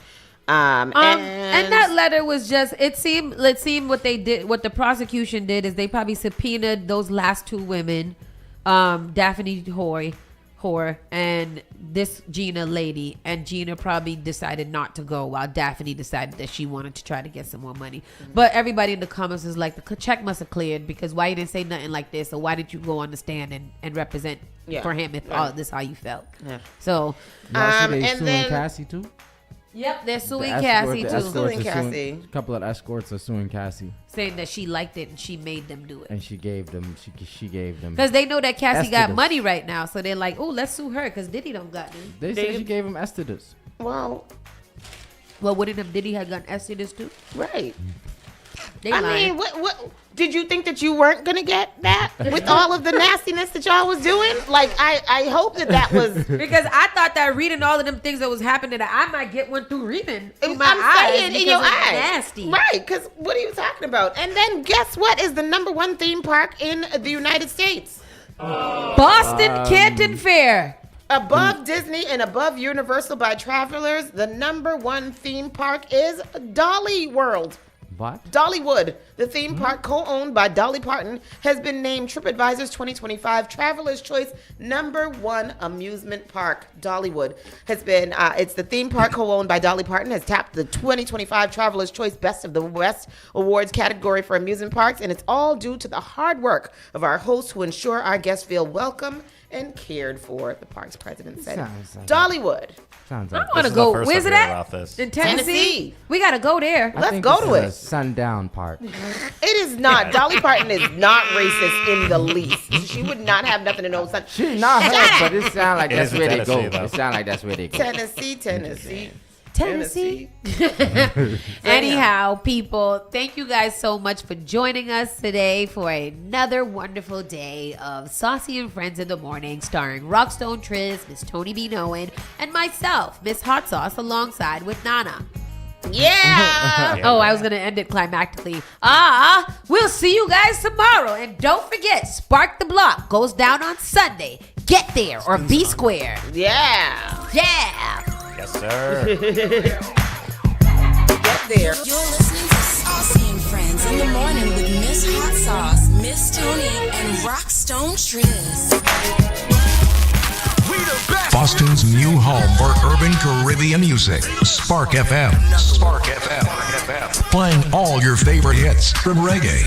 And that letter was just, it seemed what they did, what the prosecution did is they probably subpoenaed those last two women, Daphne Hoare and this Gina lady, and Gina probably decided not to go while Daphne decided that she wanted to try to get some more money. But everybody in the comments is like, the check must have cleared, because why you didn't say nothing like this, or why did you go on the stand and represent for him if all this how you felt? So and then Cassie too. Yep, they're suing Cassie too. A couple of escorts are suing Cassie, saying that she liked it and she made them do it. And she gave them. Because they know that Cassie got money right now, so they're like, "Oh, let's sue her," because Diddy don't got them. They said she gave him Estidas. Well, wouldn't have Diddy had gotten Estidas too? Right. They I lying. mean, what did you think that you weren't gonna get that with all of the nastiness that y'all was doing? Like, I hope that was because I thought that reading all of them things that was happening, that I might get one through reading through my I'm eyes saying in your eyes, nasty, right? Because what are you talking about? And then guess what is the #1 theme park in the United States? Boston Canton Fair. Above Disney and above Universal by travelers, the #1 theme park is Dolly World. What? Dollywood, the theme park co-owned by Dolly Parton, has been named TripAdvisor's 2025 Traveler's Choice #1 amusement park. Dollywood has been, it's the theme park co-owned by Dolly Parton, has tapped the 2025 Traveler's Choice Best of the West Awards category for amusement parks, and it's all due to the hard work of our hosts who ensure our guests feel welcome and cared for, the park's president said. Dollywood. Sounds I like want to go. Where's it at? In Tennessee. We got to go there. Let's go to it. Sundown Park. It is not. Dolly Parton is not racist in the least. She would not have nothing to know. She's not her, but it sounds like that's where they go. It sounds like that's where they go. Tennessee. Anyhow, people, thank you guys so much for joining us today for another wonderful day of Saucy and Friends in the Morning, starring Rockstone Triz, Miss Tony B. Noen, and myself, Miss Hot Sauce, alongside with Nana. Yeah. Oh, I was going to end it climactically. We'll see you guys tomorrow. And don't forget, Spark the Block goes down on Sunday. Get there or be square. Yeah. Yeah. Yes, sir. Get there. You're listening to Saucy and Friends in the Morning with Miss Hot Sauce, Miss Tony, and Rockstone Triz. Boston's new home for urban Caribbean music. Spark FM. Spark FM. Playing all your favorite hits from reggae,